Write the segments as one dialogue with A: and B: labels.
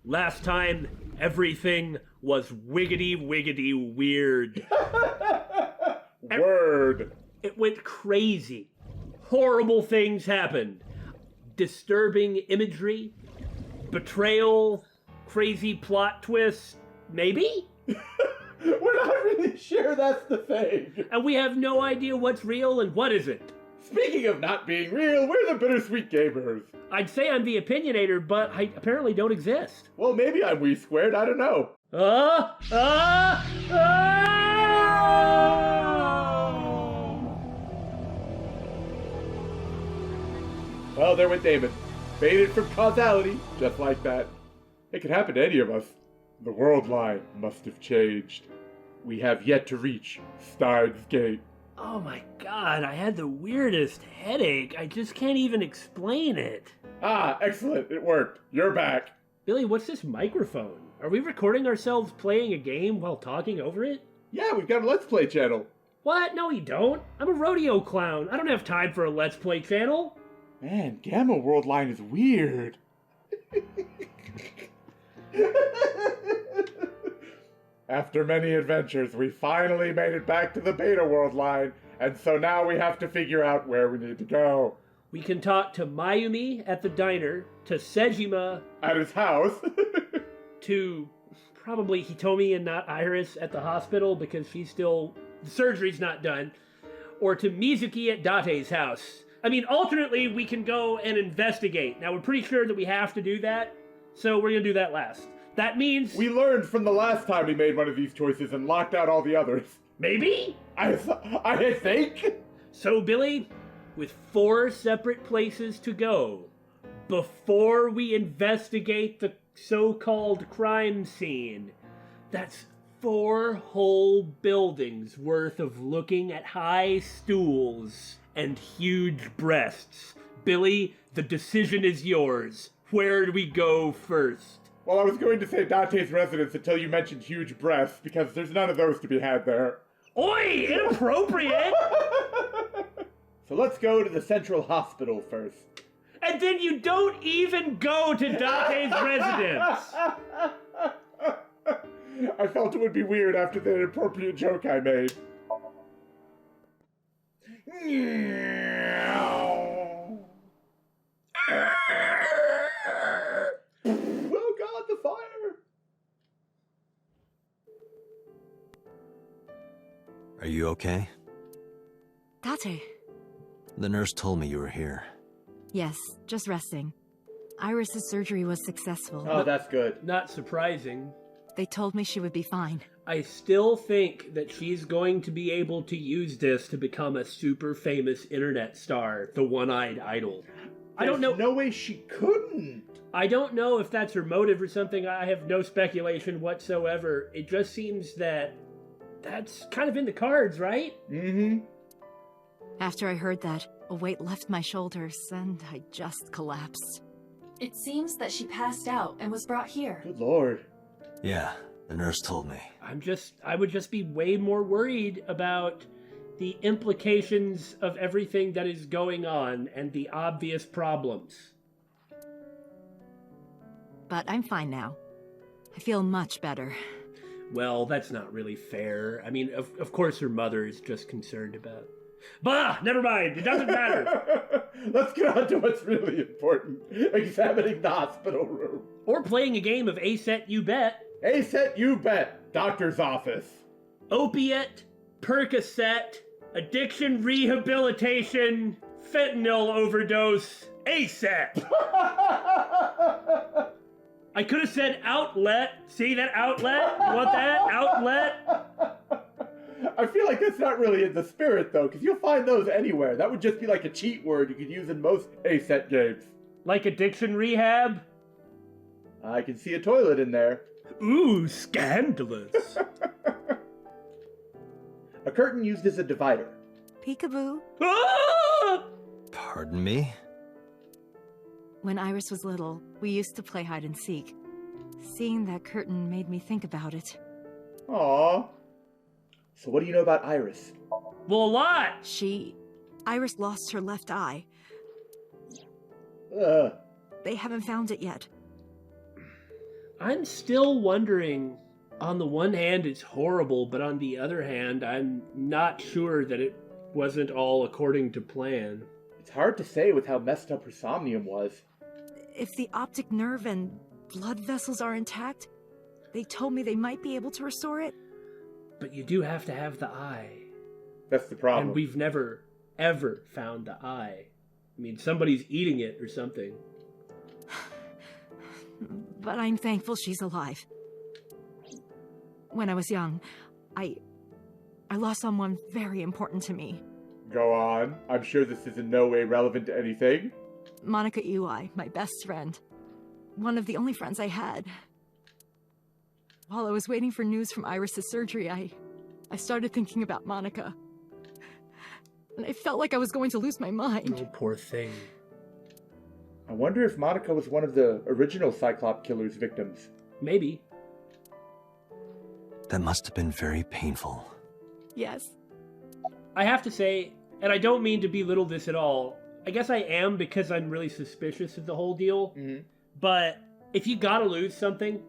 A: Last time, everything was wiggity weird.
B: Word.
A: It went crazy. Horrible things happened. Disturbing imagery, betrayal, crazy plot twists, maybe?
B: We're not really sure that's the thing.
A: And we have no idea what's real and what isn't.
B: Speaking of not being real, we're the Bittersweet Gamers.
A: I'd say I'm the opinionator, but I apparently don't exist.
B: Well, maybe I'm We Squared, I don't know. Well, there went Damon. Baited from causality, just like that. It could happen to any of us. The world line must have changed. We have yet to reach Steins Gate.
A: Oh my god, I had the weirdest headache. I just can't even explain it.
B: Ah, excellent. It worked. You're back.
A: Billy, what's this microphone? Are we recording ourselves playing a game while talking over it?
B: Yeah, we've got a Let's Play channel.
A: What? No, you don't. I'm a rodeo clown. I don't have time for a Let's Play channel.
B: Man, Gamma World line is weird. After many adventures, we finally made it back to the Beta World line, and so now we have to figure out where we need to go.
A: We can talk to Mayumi at the diner, to Sejima
B: at his house,
A: to probably Hitomi and not Iris at the hospital because the surgery's not done, or to Mizuki at Date's house. I mean, alternately, we can go and investigate. Now, we're pretty sure that we have to do that, so we're going to do that last. That means...
B: we learned from the last time we made one of these choices and locked out all the others.
A: Maybe?
B: I think?
A: So, Billy, with 4 separate places to go, before we investigate the so-called crime scene, that's 4 whole buildings worth of looking at high stools and huge breasts. Billy, the decision is yours. Where do we go first?
B: Well, I was going to say Date's residence until you mentioned huge breasts, because there's none of those to be had there.
A: Oi! Inappropriate!
B: So let's go to the Central Hospital first.
A: And then you don't even go to Date's residence!
B: I felt it would be weird after the inappropriate joke I made. Oh god, the fire!
C: Are you okay?
D: Date.
C: The nurse told me you were here.
D: Yes, just resting. Iris's surgery was successful.
B: Oh, that's good.
A: Not surprising.
D: They told me she would be fine.
A: I still think that she's going to be able to use this to become a super famous internet star, the one-eyed idol. I don't know.
B: There's no way she couldn't.
A: I don't know if that's her motive or something. I have no speculation whatsoever. It just seems that that's kind of in the cards, right?
B: Mm-hmm.
D: After I heard that, a weight left my shoulders, and I just collapsed.
E: It seems that she passed out and was brought here.
B: Good lord.
C: Yeah, the nurse told me.
A: I would just be way more worried about the implications of everything that is going on and the obvious problems.
D: But I'm fine now. I feel much better.
A: Well, that's not really fair. I mean, of course her mother is just concerned about... Bah! Never mind! It doesn't matter!
B: Let's get on to what's really important. Examining the hospital room.
A: Or playing a game of A-Set You Bet.
B: A-Set You Bet. Doctor's office.
A: Opiate, Percocet, addiction rehabilitation, fentanyl overdose, A-Set. I could have said outlet. See that outlet? You want that? Outlet?
B: I feel like that's not really in the spirit, though, because you'll find those anywhere. That would just be like a cheat word you could use in most A-Set games.
A: Like addiction rehab?
B: I can see a toilet in there.
A: Ooh, scandalous.
B: A curtain used as a divider.
D: Peekaboo.
A: Ah!
C: Pardon me?
D: When Iris was little, we used to play hide and seek. Seeing that curtain made me think about it.
B: Aww. So what do you know about Iris?
A: Well, a lot.
D: Iris lost her left eye. They haven't found it yet.
A: I'm still wondering, on the one hand, it's horrible, but on the other hand, I'm not sure that it wasn't all according to plan.
B: It's hard to say with how messed up her somnium was.
D: If the optic nerve and blood vessels are intact, they told me they might be able to restore it.
A: But you do have to have the eye.
B: That's the problem.
A: And we've never, ever found the eye. I mean, somebody's eating it or something.
D: But I'm thankful she's alive. When I was young, I lost someone very important to me.
B: Go on. I'm sure this is in no way relevant to anything.
D: Monica Iwai, my best friend. One of the only friends I had. While I was waiting for news from Iris's surgery, I started thinking about Monica. And I felt like I was going to lose my mind.
A: Oh, poor thing.
B: I wonder if Monica was one of the original Cyclops killer's victims.
A: Maybe.
C: That must have been very painful.
D: Yes.
A: I have to say, and I don't mean to belittle this at all, I guess I am because I'm really suspicious of the whole deal.
B: Mm-hmm.
A: But if you gotta lose something,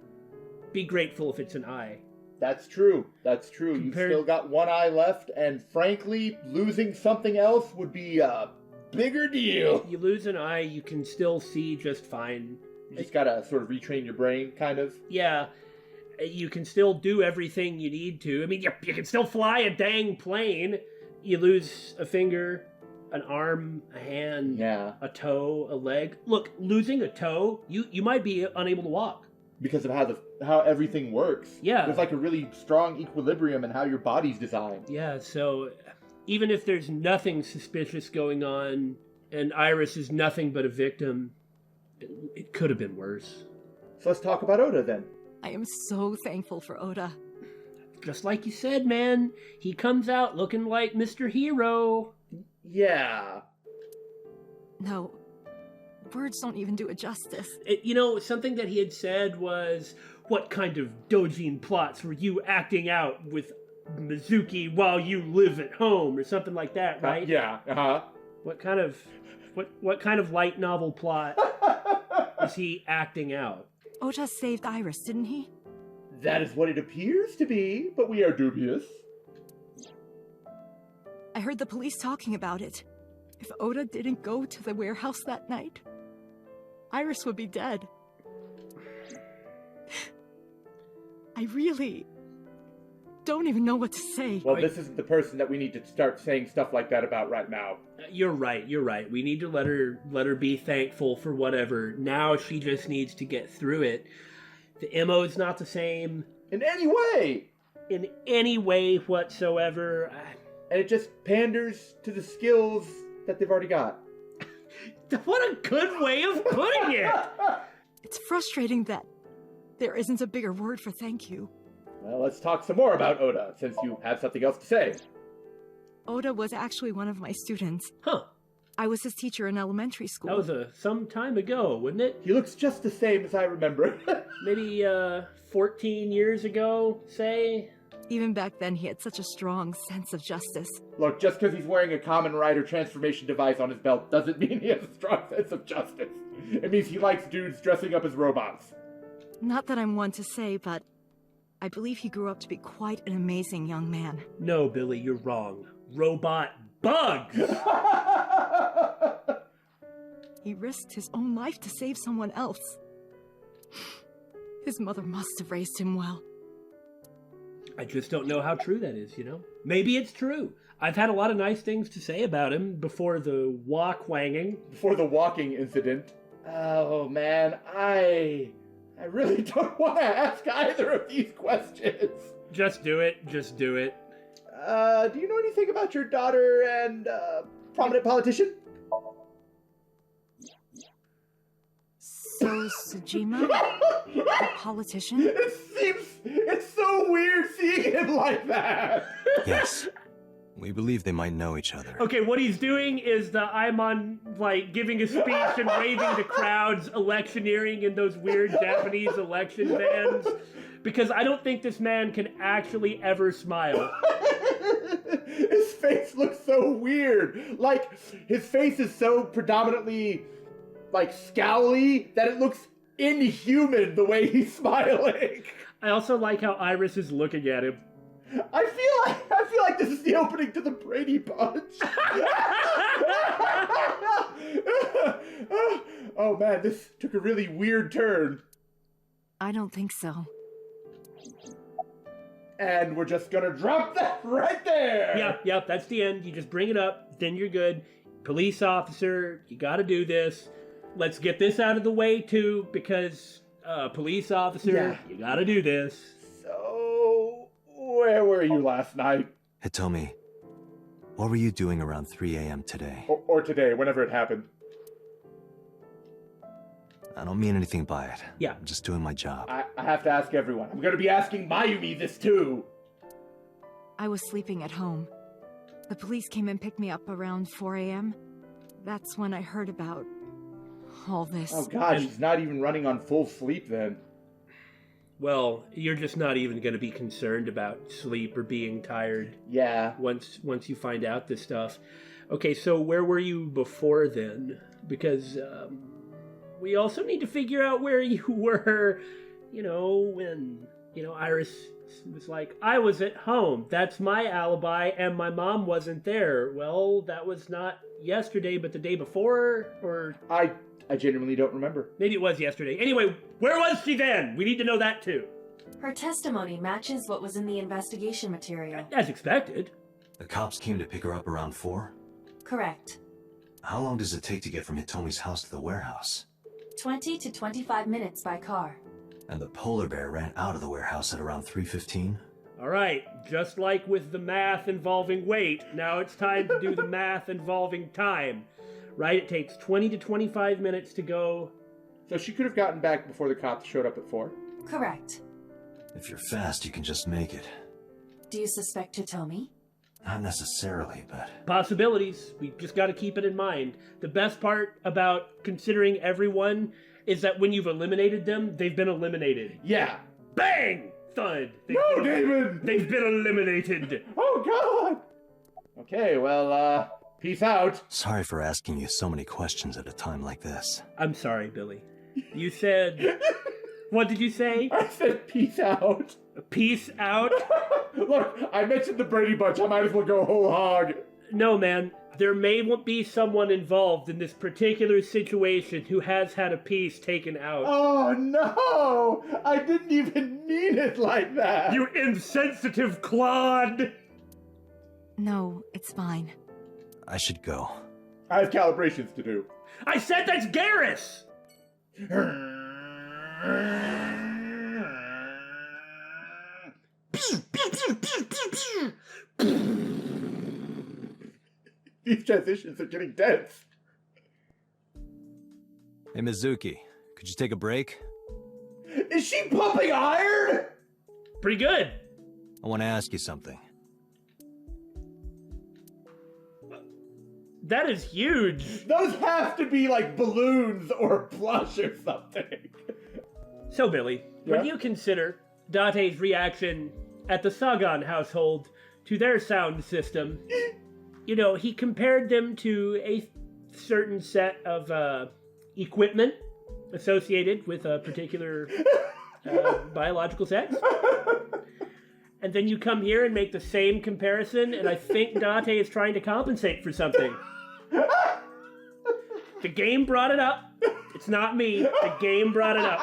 A: be grateful if it's an eye.
B: That's true. That's true. You've still got one eye left, and frankly, losing something else would be a bigger deal.
A: You lose an eye, you can still see just fine.
B: You just gotta sort of retrain your brain, kind of.
A: Yeah. You can still do everything you need to. I mean, you can still fly a dang plane. You lose a finger, an arm, a hand, a toe, a leg. Look, losing a toe, you might be unable to walk.
B: Because of how everything works.
A: Yeah.
B: There's like a really strong equilibrium in how your body's designed.
A: Yeah, so even if there's nothing suspicious going on, and Iris is nothing but a victim, it could have been worse.
B: So let's talk about Oda then.
D: I am so thankful for Oda.
A: Just like you said, man, he comes out looking like Mr. Hero.
B: Yeah.
D: No, words don't even do it justice.
A: Something that he had said was, what kind of dojin plots were you acting out with Mizuki while you live at home, or something like that, right?
B: Yeah, uh-huh.
A: What kind of light novel plot is he acting out?
D: Oda saved Iris, didn't he?
B: That is what it appears to be, but we are dubious.
D: I heard the police talking about it. If Oda didn't go to the warehouse that night, Iris would be dead. I really don't even know what to say.
B: Well, this isn't the person that we need to start saying stuff like that about right now.
A: You're right. We need to let her be thankful for whatever. Now she just needs to get through it. The MO is not the same.
B: In any way!
A: In any way whatsoever.
B: And it just panders to the skills that they've already got.
A: What a good way of putting it!
D: It's frustrating that there isn't a bigger word for thank you.
B: Well, let's talk some more about Oda, since you have something else to say.
D: Oda was actually one of my students.
A: Huh.
D: I was his teacher in elementary school.
A: That was some time ago, wasn't it?
B: He looks just the same as I remember.
A: Maybe 14 years ago, say?
D: Even back then, he had such a strong sense of justice.
B: Look, just because he's wearing a Kamen Rider transformation device on his belt doesn't mean he has a strong sense of justice. It means he likes dudes dressing up as robots.
D: Not that I'm one to say, but I believe he grew up to be quite an amazing young man.
A: No, Billy, you're wrong. Robot bugs!
D: He risked his own life to save someone else. His mother must have raised him well.
A: I just don't know how true that is, Maybe it's true. I've had a lot of nice things to say about him before the walk-wanging.
B: Before the walking incident. Oh, man, I really don't want to ask either of these questions.
A: Just do it. Do
B: you know anything about your daughter and, prominent politician?
D: So, Sujima, a politician?
B: It's so weird seeing him like that.
C: Yes. We believe they might know each other.
A: Okay, what he's doing is I'm on, giving a speech and waving to crowds, electioneering in those weird Japanese election bands, because I don't think this man can actually ever smile.
B: His face looks so weird. His face is so predominantly, scowly that it looks inhuman the way he's smiling.
A: I also like how Iris is looking at him.
B: I feel like this is the opening to the Brady Bunch. Oh man, this took a really weird turn.
D: I don't think so.
B: And we're just gonna drop that right there.
A: Yep, that's the end. You just bring it up, then you're good. Police officer, you gotta do this. Let's get this out of the way too, because police officer, you gotta do this.
B: So, where were you last night?
C: Hitomi, what were you doing around 3 a.m. today?
B: Or today, whenever it happened.
C: I don't mean anything by it.
A: Yeah.
C: I'm just doing my job.
B: I have to ask everyone. I'm gonna be asking Mayumi this too.
D: I was sleeping at home. The police came and picked me up around 4 a.m. That's when I heard about all this.
B: Oh god, she's not even running on full sleep then.
A: Well, you're just not even going to be concerned about sleep or being tired.
B: Yeah.
A: Once you find out this stuff. Okay, so where were you before then? Because we also need to figure out where you were, when, Iris was like, I was at home. That's my alibi, and my mom wasn't there. Well, that was not yesterday, but the day before, or...
B: I genuinely don't remember.
A: Maybe it was yesterday. Anyway, where was she then? We need to know that too.
E: Her testimony matches what was in the investigation material.
A: As expected.
C: The cops came to pick her up around 4?
E: Correct.
C: How long does it take to get from Hitomi's house to the warehouse?
E: 20 to 25 minutes by car.
C: And the polar bear ran out of the warehouse at around 3:15?
A: All right, just like with the math involving weight, now it's time to do the math involving time. Right? It takes 20 to 25 minutes to go.
B: So she could have gotten back before the cops showed up at 4?
E: Correct.
C: If you're fast, you can just make it.
E: Do you suspect Hitomi?
C: Not necessarily, but...
A: Possibilities. We just got to keep it in mind. The best part about considering everyone is that when you've eliminated them, they've been eliminated.
B: Yeah.
A: Bang! Thud.
B: David!
A: They've been eliminated.
B: Oh, God! Okay, well, peace out.
C: Sorry for asking you so many questions at a time like this.
A: I'm sorry, Billy. You said... What did you say?
B: I said peace out.
A: Peace out?
B: Look, I mentioned the Brady Bunch. I might as well go whole hog.
A: No, man. There may be someone involved in this particular situation who has had a piece taken out.
B: Oh, no! I didn't even mean it like that.
A: You insensitive clod!
D: No, it's fine.
C: I should go.
B: I have calibrations to do.
A: I said that's Garrus!
B: These transitions are getting dense.
C: Hey, Mizuki, could you take a break?
B: Is she pumping iron?
A: Pretty good.
C: I want to ask you something.
A: That is huge.
B: Those have to be like balloons or plush or something.
A: So, Billy, when you consider Date's reaction at the Sagan household to their sound system, he compared them to a certain set of equipment associated with a particular biological sex. And then you come here and make the same comparison, and I think Date is trying to compensate for something. The game brought it up. It's not me. The game brought it up.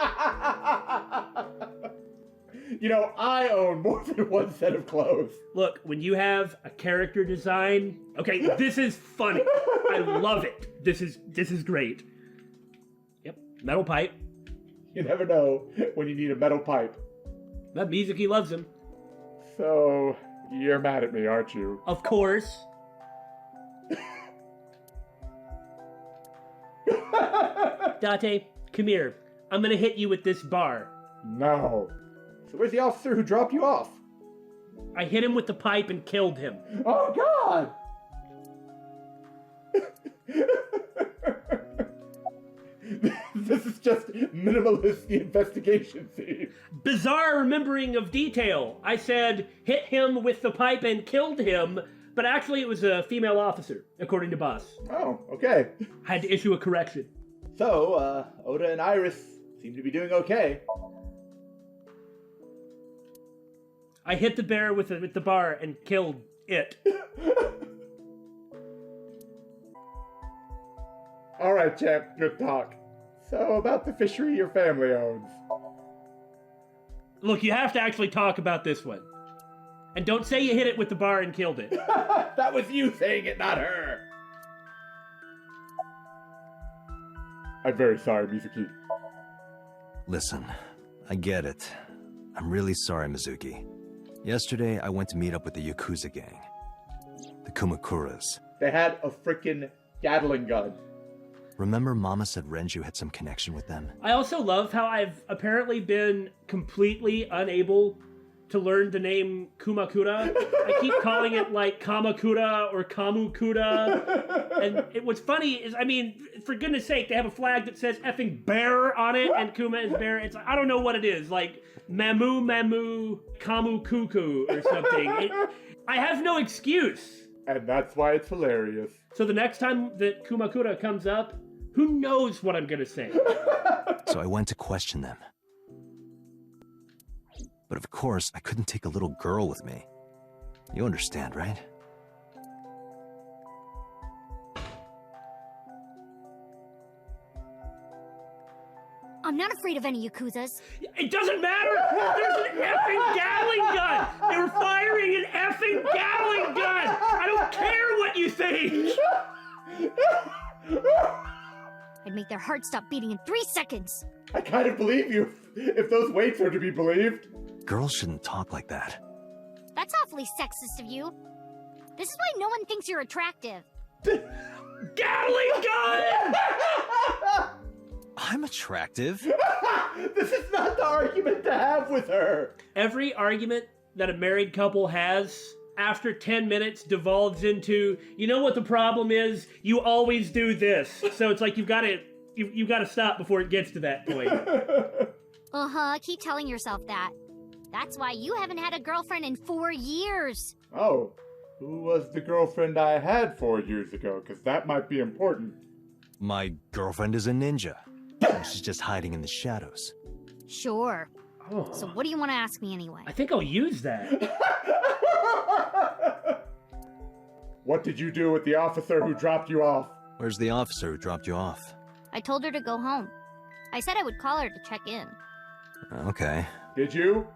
B: I own more than one set of clothes.
A: Look, when you have a character design... Okay, this is funny. I love it. This is great. Yep, metal pipe.
B: You never know when you need a metal pipe.
A: That Mizuki loves him.
B: So, you're mad at me, aren't you?
A: Of course. Date, come here. I'm gonna hit you with this bar.
B: No. So where's the officer who dropped you off?
A: I hit him with the pipe and killed him.
B: Oh, God! This is just minimalist the investigation scene.
A: Bizarre remembering of detail. I said, hit him with the pipe and killed him, but actually it was a female officer, according to boss.
B: Oh, okay.
A: I had to issue a correction.
B: So, Oda and Iris seem to be doing okay.
A: I hit the bear with the bar and killed it.
B: All right, champ, good talk. So, about the fishery your family owns.
A: Look, you have to actually talk about this one. And don't say you hit it with the bar and killed it.
B: That was you saying it, not her. I'm very sorry, Mizuki.
C: Listen, I get it. I'm really sorry, Mizuki. Yesterday, I went to meet up with the Yakuza gang. The Kumakuras.
B: They had a frickin' Gatling gun.
C: Remember Mama said Renju had some connection with them?
A: I also love how I've apparently been completely unable to learn the name Kumakura. I keep calling it like Kamakura or Kamukura. And what's funny is, I mean, for goodness sake, they have a flag that says effing bear on it, and Kuma is bear. It's I don't know what it is, like Mamu, Kamu Kuku or something. I have no excuse.
B: And that's why it's hilarious.
A: So the next time that Kumakura comes up, who knows what I'm gonna say?
C: So I went to question them. But of course, I couldn't take a little girl with me. You understand, right?
F: I'm not afraid of any Yakuzas.
A: It doesn't matter! There's an effing Gatling gun! They were firing an effing Gatling gun! I don't care what you think!
F: I'd make their hearts stop beating in 3 seconds.
B: I kind of believe you, if those weights are to be believed.
C: Girls shouldn't talk like that.
F: That's awfully sexist of you. This is why no one thinks you're attractive.
A: Gatling gun!
C: I'm attractive.
B: This is not the argument to have with her.
A: Every argument that a married couple has after 10 minutes devolves into, you know what the problem is? You always do this. So it's like you've got to stop before it gets to that point.
F: Uh-huh, keep telling yourself that. That's why you haven't had a girlfriend in 4 years.
B: Oh, who was the girlfriend I had 4 years ago? Because that might be important.
C: My girlfriend is a ninja. She's just hiding in the shadows.
F: Sure.
A: Oh,
F: So what do you want to ask me anyway?
A: I think I'll use that.
B: What did you do with the officer who dropped you off?
C: Where's the officer who dropped you off?
F: I told her to go home. I said I would call her to check in.
C: Okay.
B: Did you?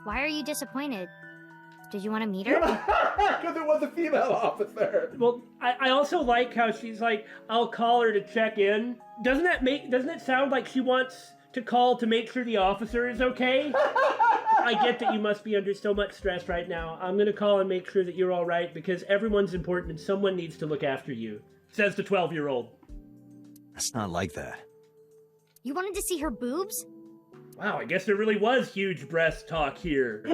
F: Why are you disappointed? Did you want to meet her?
B: Because it was a female officer.
A: Well, I also like how she's like, I'll call her to check in. Doesn't it sound like she wants to call to make sure the officer is okay? I get that you must be under so much stress right now. I'm gonna call and make sure that you're all right because everyone's important and someone needs to look after you, says the 12-year-old.
C: That's not like that.
F: You wanted to see her boobs?
A: Wow, I guess there really was huge breast talk here.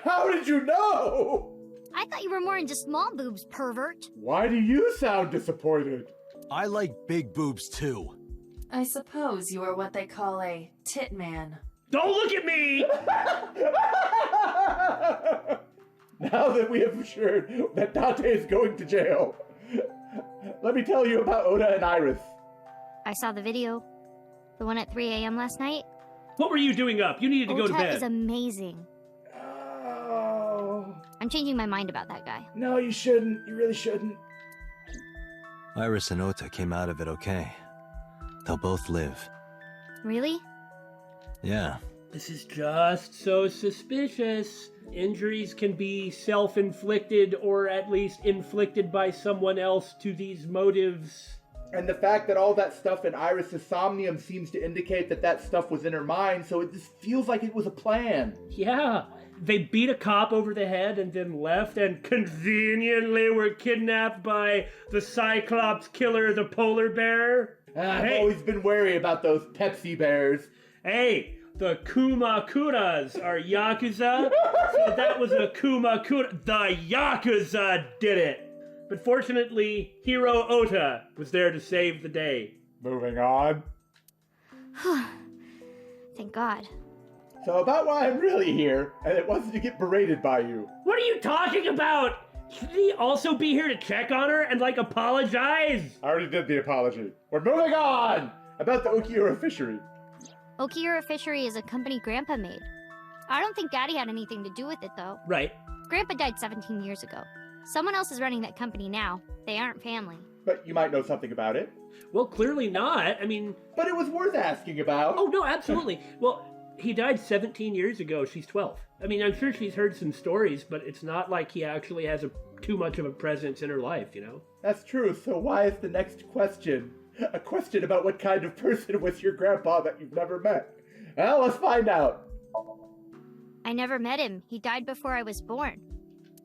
B: How did you know?
F: I thought you were more into small boobs, pervert.
B: Why do you sound disappointed?
C: I like big boobs too.
E: I suppose you are what they call a tit man.
A: Don't look at me!
B: Now that we have assured that Date is going to jail, let me tell you about Oda and Iris.
F: I saw the video. The one at 3 a.m. last night.
A: What were you doing up? You needed to go to
F: Ota
A: bed.
F: is amazing.
B: Oh,
F: I'm changing my mind about that guy.
B: no, you shouldn't. You really shouldn't.
C: Iris and Ota came out of it okay. They'll both live.
F: Really?
C: Yeah.
A: This is just so suspicious. Injuries can be self-inflicted or at least inflicted by someone else to these motives.
B: And the fact that all that stuff in Iris' somnium seems to indicate that that stuff was in her mind, so it just feels like it was a plan.
A: Yeah, they beat a cop over the head and then left and conveniently were kidnapped by the Cyclops killer, the polar bear.
B: I've always been wary about those Pepsi bears.
A: Hey, the Kumakuras are Yakuza, so that was a Kumakura. The Yakuza did it. But fortunately, Hero Ota was there to save the day.
B: Moving on.
F: Thank God.
B: So about why I'm really here, and it wasn't to get berated by you.
A: What are you talking about? Should he also be here to check on her and, like, apologize?
B: I already did the apology. We're moving on! About the Okiura fishery.
F: Okiura Fishery is a company Grandpa made. I don't think Daddy had anything to do with it, though.
A: Right.
F: Grandpa died 17 years ago. Someone else is running that company now. They aren't family.
B: But you might know something about it.
A: Well, clearly not. I mean...
B: But it was worth asking about.
A: Oh, no, absolutely. Well, he died 17 years ago. She's 12. I mean, I'm sure she's heard some stories, but it's not like he actually has too much of a presence in her life, you know?
B: That's true, so why is the next question a question about what kind of person was your grandpa that you've never met? Well, let's find out.
F: I never met him. He died before I was born.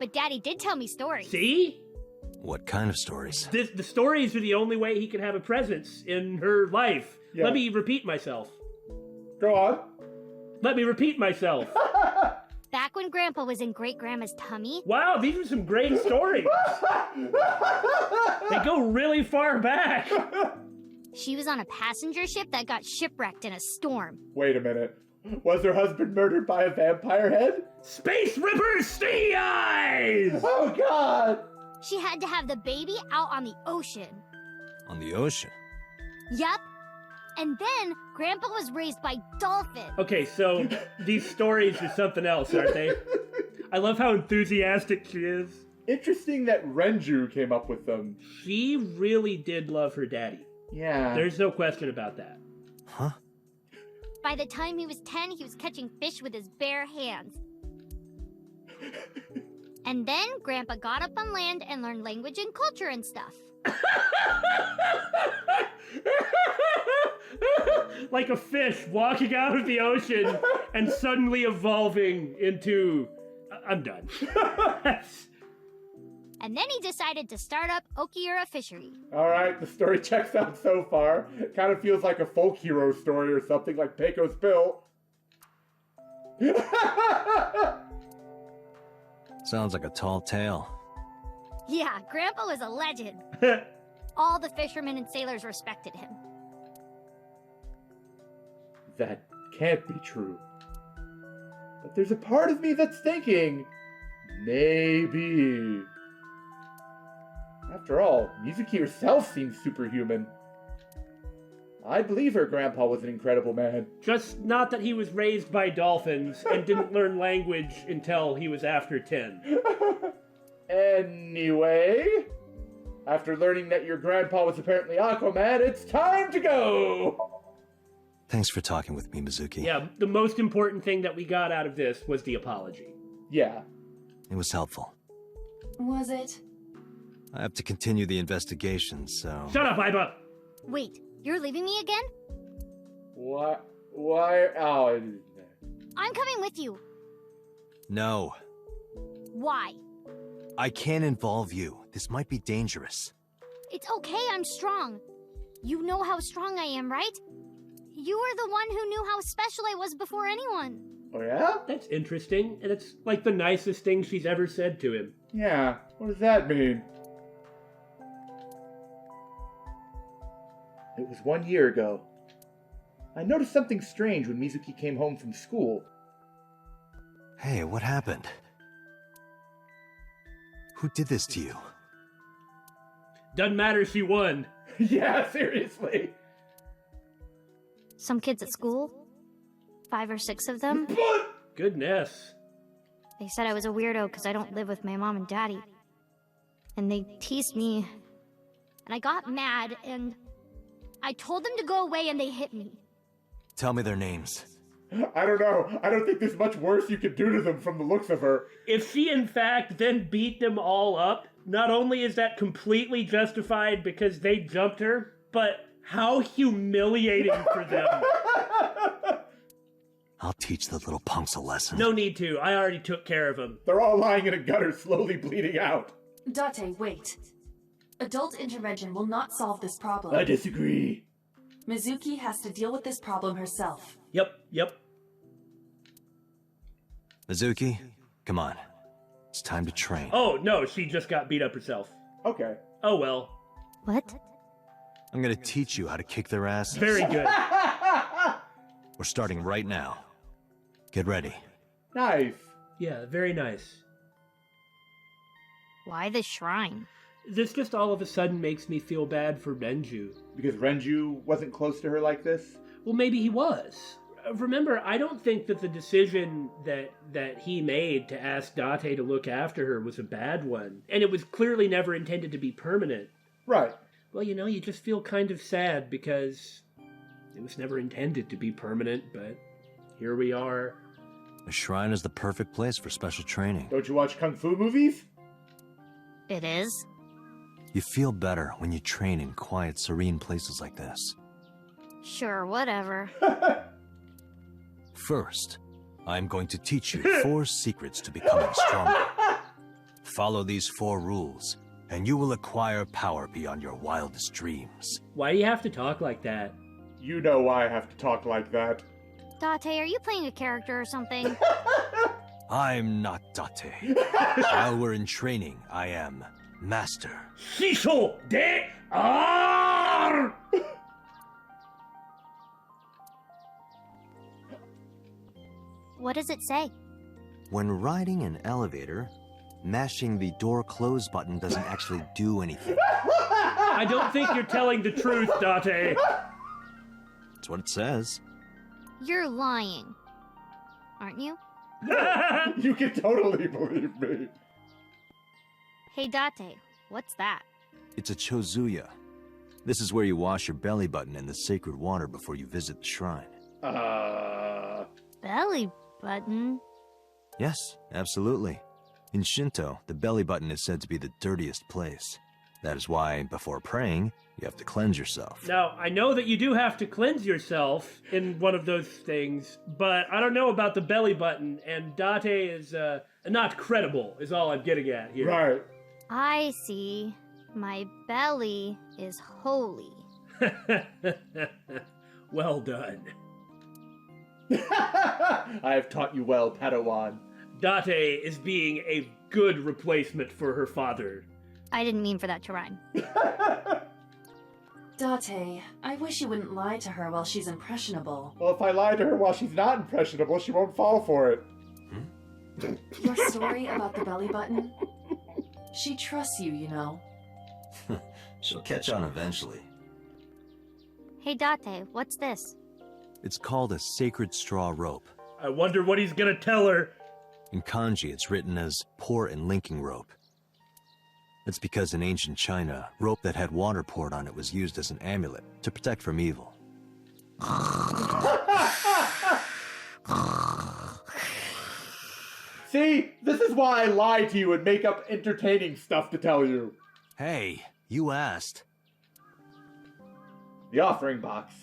F: But Daddy did tell me stories.
A: See?
C: What kind of stories?
A: The stories are the only way he can have a presence in her life.
B: Yeah.
A: Let me repeat myself.
B: Go on.
A: Let me repeat myself.
F: Back when Grandpa was in Great-Grandma's tummy,
A: Wow, these are some great stories. They go really far back.
F: she was on a passenger ship that got shipwrecked in a storm.
B: Wait a minute. Was her husband murdered by a vampire head?
A: Space Ripper's Stingy Eyes!
B: Oh, God!
F: She had to have the baby out on the ocean.
C: On the ocean?
F: Yup. And then Grandpa was raised by dolphins.
A: Okay, so these stories are something else, aren't they? I love how enthusiastic she is.
B: Interesting that Renju came up with them.
A: She really did love her daddy.
B: Yeah.
A: There's no question about that.
C: Huh?
F: By the time he was 10, he was catching fish with his bare hands. And then Grandpa got up on land and learned language and culture and stuff.
A: Like a fish walking out of the ocean and suddenly evolving into... I'm done.
F: And then he decided to start up Okiura Fishery.
B: Alright, the story checks out so far. It kind of feels like a folk hero story or something like Peiko's Bill.
C: Sounds like a tall tale.
F: Yeah, Grandpa was a legend. All the fishermen and sailors respected him.
B: That can't be true. But there's a part of me that's thinking, maybe. After all, Mizuki herself seems superhuman. I believe her grandpa was an incredible man.
A: Just not that he was raised by dolphins and didn't learn language until he was after 10.
B: Anyway, after learning that your grandpa was apparently Aquaman, it's time to go!
C: Thanks for talking with me, Mizuki.
A: Yeah, the most important thing that we got out of this was the apology.
B: Yeah.
C: It was helpful.
E: Was it?
C: I have to continue the investigation, so...
A: Shut up, Iba!
F: Wait, you're leaving me again?
B: What? Why? Oh,
F: I'm coming with you.
C: No.
F: Why?
C: I can't involve you. This might be dangerous.
F: It's okay, I'm strong. You know how strong I am, right? You were the one who knew how special I was before anyone.
B: oh yeah?
A: That's interesting, and it's like the nicest thing she's ever said to him.
B: Yeah, what does that mean? It was 1 year ago. I noticed something strange when Mizuki came home from school.
C: Hey, what happened? Who did this to you?
A: Doesn't matter, she won.
B: Yeah, seriously.
F: Some kids at school? 5 or 6 of them?
A: Goodness.
F: They said I was a weirdo because I don't live with my mom and daddy. And they teased me. And I got mad, and I told them to go away, and they hit me.
C: Tell me their names.
B: I don't know. I don't think there's much worse you could do to them from the looks of her.
A: If she in fact then beat them all up, not only is that completely justified because they jumped her, but how humiliating for them.
C: I'll teach the little punks a lesson.
A: No need to. I already took care of them.
B: They're all lying in a gutter, slowly bleeding out.
E: Date, wait. Adult intervention will not solve this problem.
B: I disagree.
E: Mizuki has to deal with this problem herself.
A: Yep.
C: Mizuki, come on. It's time to train.
A: Oh, no, she just got beat up herself.
B: Okay.
A: Oh, well.
F: What?
C: I'm gonna teach you how to kick their asses.
A: Very good.
C: We're starting right now. Get ready.
B: Nice.
A: Yeah, very nice.
F: Why the shrine?
A: This just all of a sudden makes me feel bad for Renju.
B: Because Renju wasn't close to her like this?
A: Well, maybe he was. Remember, I don't think that the decision that he made to ask Date to look after her was a bad one. And it was clearly never intended to be permanent.
B: Right.
A: Well, you just feel kind of sad because it was never intended to be permanent, but here we are.
C: A shrine is the perfect place for special training.
B: Don't you watch kung fu movies?
F: It is?
C: You feel better when you train in quiet, serene places like this.
F: Sure, whatever.
C: First, I'm going to teach you 4 secrets to becoming stronger. Follow these 4 rules, and you will acquire power beyond your wildest dreams.
A: Why do you have to talk like that?
B: You know why I have to talk like that.
F: Date, are you playing a character or something?
C: I'm not Date. While we're in training, I am Master.
A: Shisho de ar!
F: What does it say?
C: When riding an elevator, mashing the door close button doesn't actually do anything.
A: I don't think you're telling the truth, Date.
C: That's what it says.
F: You're lying. Aren't you?
B: You can totally believe me.
F: Hey, Date, what's that?
C: It's a chozuya. This is where you wash your belly button in the sacred water before you visit the shrine.
F: Belly button?
C: Yes, absolutely. In Shinto, the belly button is said to be the dirtiest place. That is why, before praying, you have to cleanse yourself.
A: Now, I know that you do have to cleanse yourself in one of those things, but I don't know about the belly button, and Date is not credible, is all I'm getting at here.
B: Right.
F: I see. My belly is holy.
A: Well done.
B: I have taught you well, Padawan.
A: Date is being a good replacement for her father.
F: I didn't mean for that to rhyme.
E: Date, I wish you wouldn't lie to her while she's impressionable.
B: Well, if I lie to her while she's not impressionable, she won't fall for it.
E: Your story about the belly button? She trusts you, you know.
C: She'll catch on eventually.
F: Hey, Date, what's this?
C: It's called a sacred straw rope.
A: I wonder what he's gonna tell her.
C: In kanji, it's written as pour and linking rope. It's because in ancient China, rope that had water poured on it was used as an amulet to protect from evil.
B: See? This is why I lie to you and make up entertaining stuff to tell you.
C: Hey, you asked.
B: The offering box.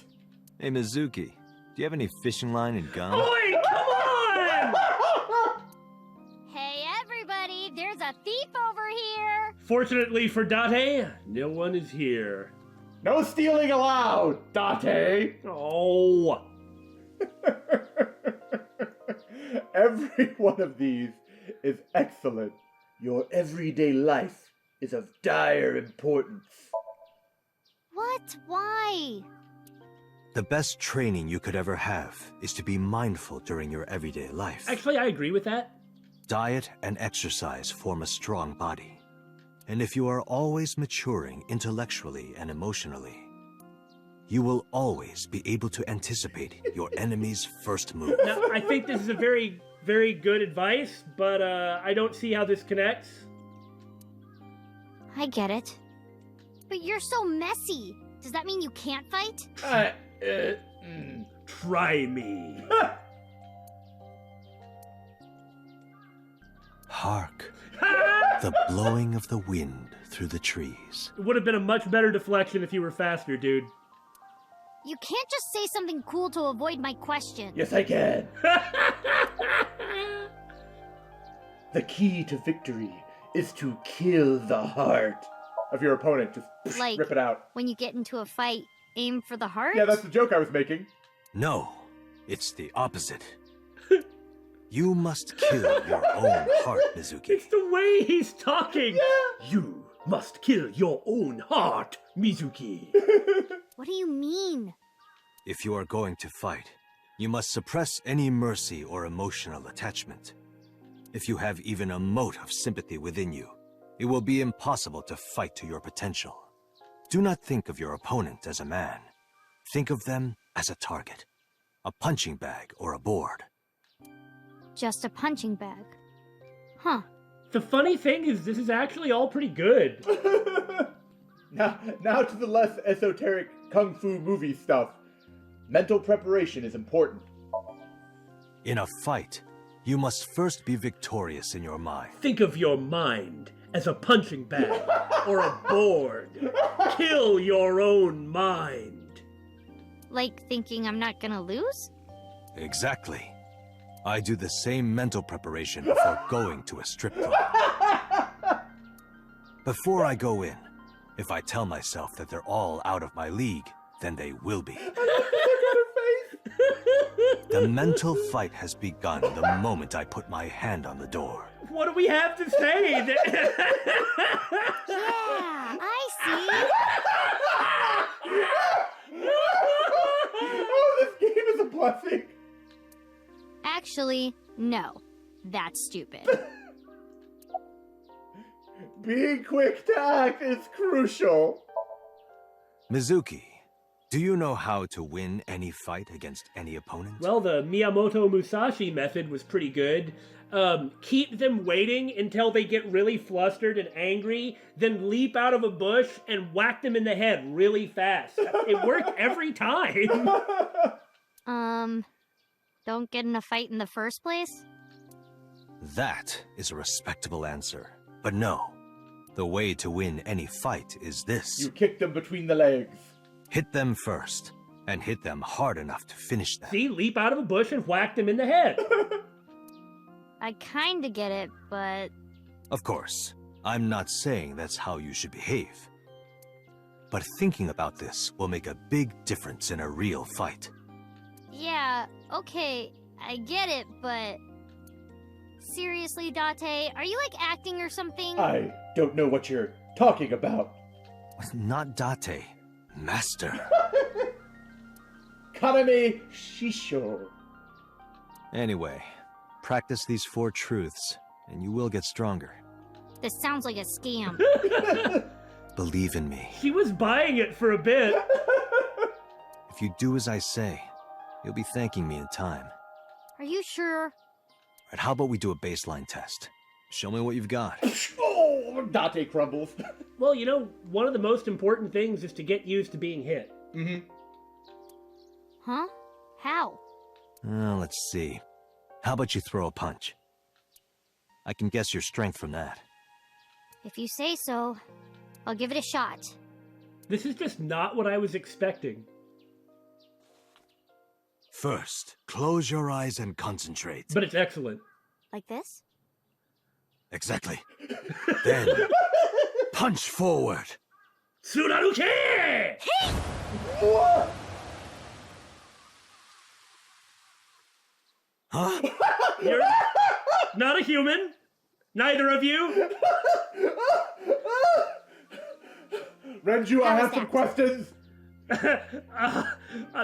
C: Hey, Mizuki, do you have any fishing line and gun?
A: Oi, come on!
F: Hey, everybody, there's a thief over here!
A: Fortunately for Date, no one is here.
B: No stealing allowed, Date!
A: Oh.
B: Every one of these is excellent. Your everyday life is of dire importance.
F: What? Why?
C: The best training you could ever have is to be mindful during your everyday life.
A: Actually, I agree with that.
C: Diet and exercise form a strong body. And if you are always maturing intellectually and emotionally, you will always be able to anticipate your enemy's first move.
A: Now, I think this is a very, very good advice, but I don't see how this connects.
F: I get it. But you're so messy. Does that mean you can't fight?
A: Try me.
C: Hark, the blowing of the wind through the trees.
A: It would have been a much better deflection if you were faster, dude.
F: You can't just say something cool to avoid my question.
B: Yes, I can. The key to victory is to kill the heart of your opponent. Just
F: Like-
B: rip it out.
F: When you get into a fight, aim for the heart?
B: Yeah, that's the joke I was making.
C: No, it's the opposite. You must kill your own heart, Mizuki.
A: It's the way he's talking. Yeah. You must kill your own heart, Mizuki.
F: What do you mean?
C: If you are going to fight, you must suppress any mercy or emotional attachment. If you have even a mote of sympathy within you, it will be impossible to fight to your potential. Do not think of your opponent as a man. Think of them as a target, a punching bag or a board.
F: Just a punching bag. Huh.
A: The funny thing is, this is actually all pretty good.
B: Now to the less esoteric kung fu movie stuff. Mental preparation is important.
C: In a fight, you must first be victorious in your mind.
A: Think of your mind as a punching bag or a board. Kill your own mind.
F: Like thinking I'm not gonna lose?
C: Exactly. I do the same mental preparation before going to a strip club. Before I go in, if I tell myself that they're all out of my league, then they will be. The mental fight has begun the moment I put my hand on the door.
A: What do we have to say?
F: Yeah, I see.
B: Oh, this game is a blessing.
F: Actually, no. That's stupid.
B: Being quick to act is crucial.
C: Mizuki, do you know how to win any fight against any opponent?
A: Well, the Miyamoto Musashi method was pretty good. Keep them waiting until they get really flustered and angry, then leap out of a bush and whack them in the head really fast. It worked every time.
F: Don't get in a fight in the first place?
C: That is a respectable answer. But no, the way to win any fight is this.
B: You kick them between the legs.
C: Hit them first, and hit them hard enough to finish them.
A: See, leap out of a bush and whack them in the head.
F: I kinda get it, but...
C: Of course, I'm not saying that's how you should behave. But thinking about this will make a big difference in a real fight.
F: Yeah, okay, I get it, but... Seriously, Date, are you like acting or something?
B: I don't know what you're talking about.
C: Not Date, Master.
B: Kaname Shisho.
C: Anyway, practice these 4 truths, and you will get stronger.
F: This sounds like a scam.
C: Believe in me.
A: She was buying it for a bit.
C: If you do as I say, you'll be thanking me in time.
F: Are you sure?
C: Right, how about we do a baseline test? Show me what you've got.
B: Oh, Date crumbles.
A: Well, you know, one of the most important things is to get used to being hit.
B: Mm-hmm.
F: Huh? How?
C: Let's see. How about you throw a punch? I can guess your strength from that.
F: If you say so, I'll give it a shot.
A: This is just not what I was expecting.
C: First, close your eyes and concentrate.
A: But it's excellent.
F: Like this?
C: Exactly. Then, punch forward.
A: Tsunaruke!
B: What?
C: Huh?
A: You're not a human. Neither of you.
B: Renju, I
F: How
B: have
F: was
B: some
F: that?
B: questions.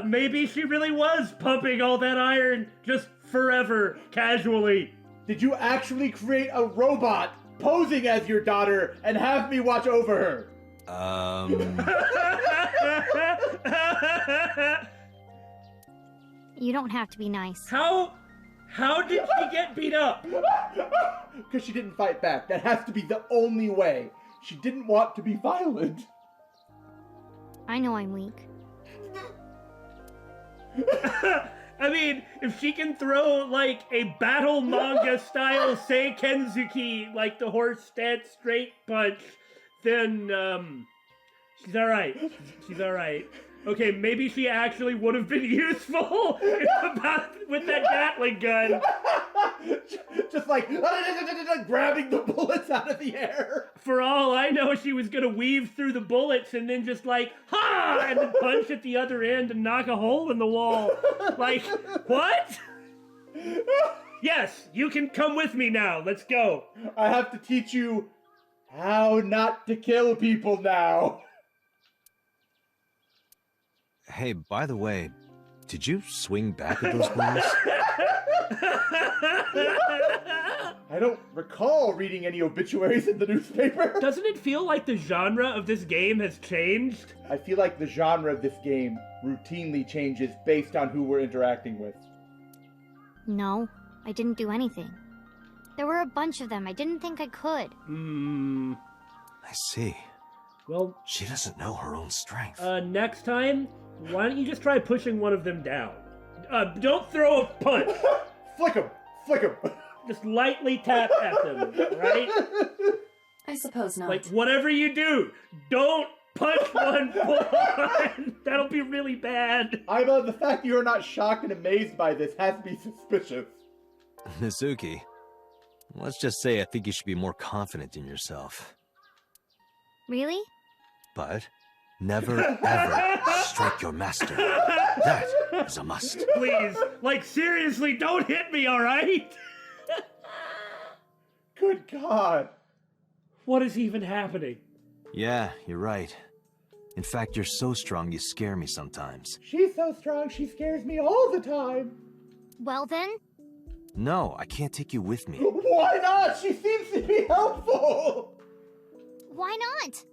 A: Maybe she really was pumping all that iron just forever, casually.
B: Did you actually create a robot posing as your daughter and have me watch over her?
F: You don't have to be nice.
A: How did she get beat up?
B: Because she didn't fight back. That has to be the only way. She didn't want to be violent.
F: I know I'm weak.
A: I mean, if she can throw, like, a battle manga style Seikenzuki, like the horse stance straight punch, then, she's alright. She's alright. Okay, maybe she actually would have been useful with that Gatling gun.
B: Just like grabbing the bullets out of the air.
A: For all I know, she was gonna weave through the bullets and then just like, ha! And then punch at the other end and knock a hole in the wall. Like, what? Yes, you can come with me now. Let's go.
B: I have to teach you how not to kill people now.
C: Hey, by the way, did you swing back at those balls?
B: I I don't recall reading any obituaries in the newspaper.
A: Doesn't it feel like the genre of this game has changed?
B: I feel like the genre of this game routinely changes based on who we're interacting with.
F: No, I didn't do anything. There were a bunch of them. I didn't think I could.
C: I see.
A: Well,
C: She doesn't know her own strength.
A: next time, why don't you just try pushing one of them down? Don't throw a punch.
B: Flick him! Flick him!
A: Just lightly tap at them, right?
E: I suppose not.
A: Like, whatever you do, don't punch one full on. That'll be really bad.
B: The fact you are not shocked and amazed by this has me suspicious.
C: Mizuki, let's just say I think you should be more confident in yourself.
F: Really?
C: But never ever strike your master. That is a must.
A: Please, like, seriously, don't hit me, alright?
B: Good God.
A: What is even happening?
C: Yeah, you're right. In fact, you're so strong you scare me sometimes.
B: She's so strong, she scares me all the time.
F: Well then,
C: No, I can't take you with me.
B: Why not? She seems to be helpful.
F: why not?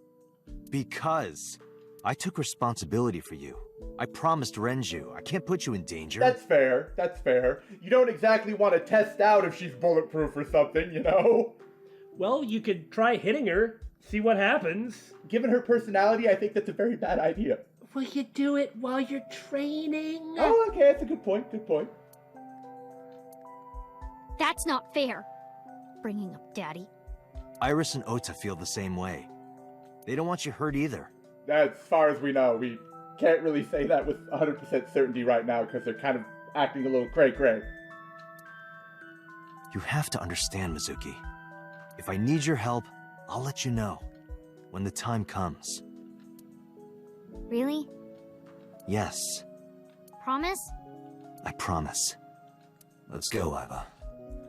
C: Because I took responsibility for you. I promised Renju. I can't put you in danger.
B: That's fair. That's fair. You don't exactly want to test out if she's bulletproof or something, you know?
A: Well, you could try hitting her, see what happens.
B: Given her personality, I think that's a very bad idea.
A: Will you do it while you're training?
B: Oh, okay, that's a good point. Good point.
F: That's not fair. Bringing up Daddy.
C: Iris and Ota feel the same way. They don't want you hurt either.
B: As far as we know, we can't really say that with 100% certainty right now because they're kind of acting a little cray-cray.
C: You have to understand, Mizuki. If I need your help, I'll let you know. When the time comes.
F: Really?
C: Yes,
F: Promise?
C: I promise. Let's go, Iva.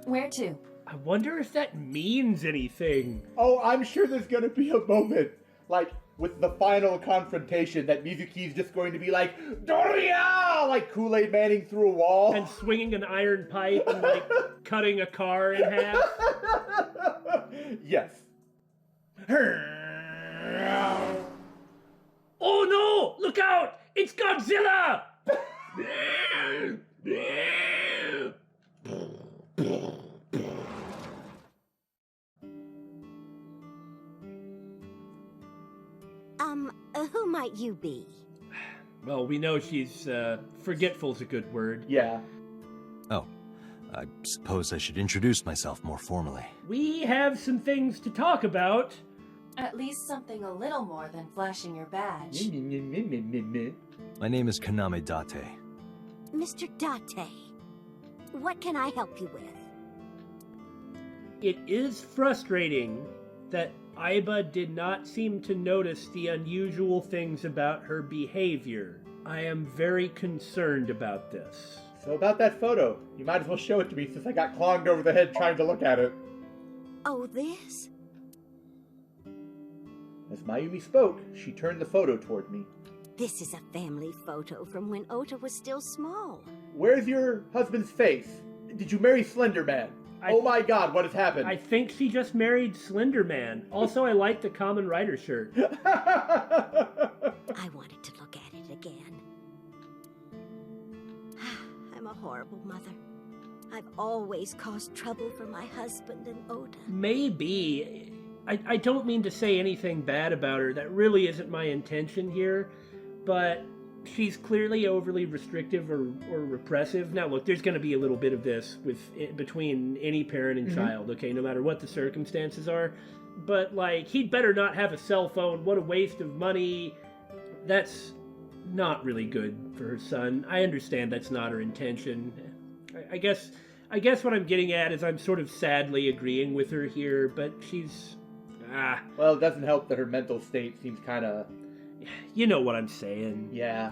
E: Where to?
A: I wonder if that means anything.
B: Oh, I'm sure there's gonna be a moment, like, with the final confrontation that Mizuki's just going to be like, Doria! Like Kool-Aid Manning through a wall.
A: And swinging an iron pipe and, like, cutting a car in half.
B: Yes.
A: Oh no! Look out! It's Godzilla!
G: Who might you be?
A: Well, we know she's, forgetful's a good word.
B: Yeah.
C: Oh, I suppose I should introduce myself more formally.
A: We have some things to talk about.
E: At least something a little more than flashing your badge.
C: My name is Kaname Date.
G: Mr. Date. What can I help you with?
A: It is frustrating that Aiba did not seem to notice the unusual things about her behavior. I am very concerned about this.
B: So about that photo, you might as well show it to me since I got clogged over the head trying to look at it.
G: Oh, this?
B: As Mayumi spoke, she turned the photo toward me.
G: This is a family photo from when Ota was still small.
B: Where's your husband's face? Did you marry Slender Man? Oh my god, what has happened?
A: I think she just married Slender Man. Also, I like the Common Rider shirt.
G: I wanted to look at it again. I'm a horrible mother. I've always caused trouble for my husband and Ota.
A: Maybe. I don't mean to say anything bad about her. That really isn't my intention here. But she's clearly overly restrictive or repressive. Now, look, there's going to be a little bit of this between any parent and child, okay, no matter what the circumstances are. But, like, he'd better not have a cell phone. What a waste of money. That's not really good for her son. I understand that's not her intention. I guess what I'm getting at is I'm sort of sadly agreeing with her here, but she's...
B: Well, it doesn't help that her mental state seems kind of...
A: You know what I'm saying.
B: Yeah.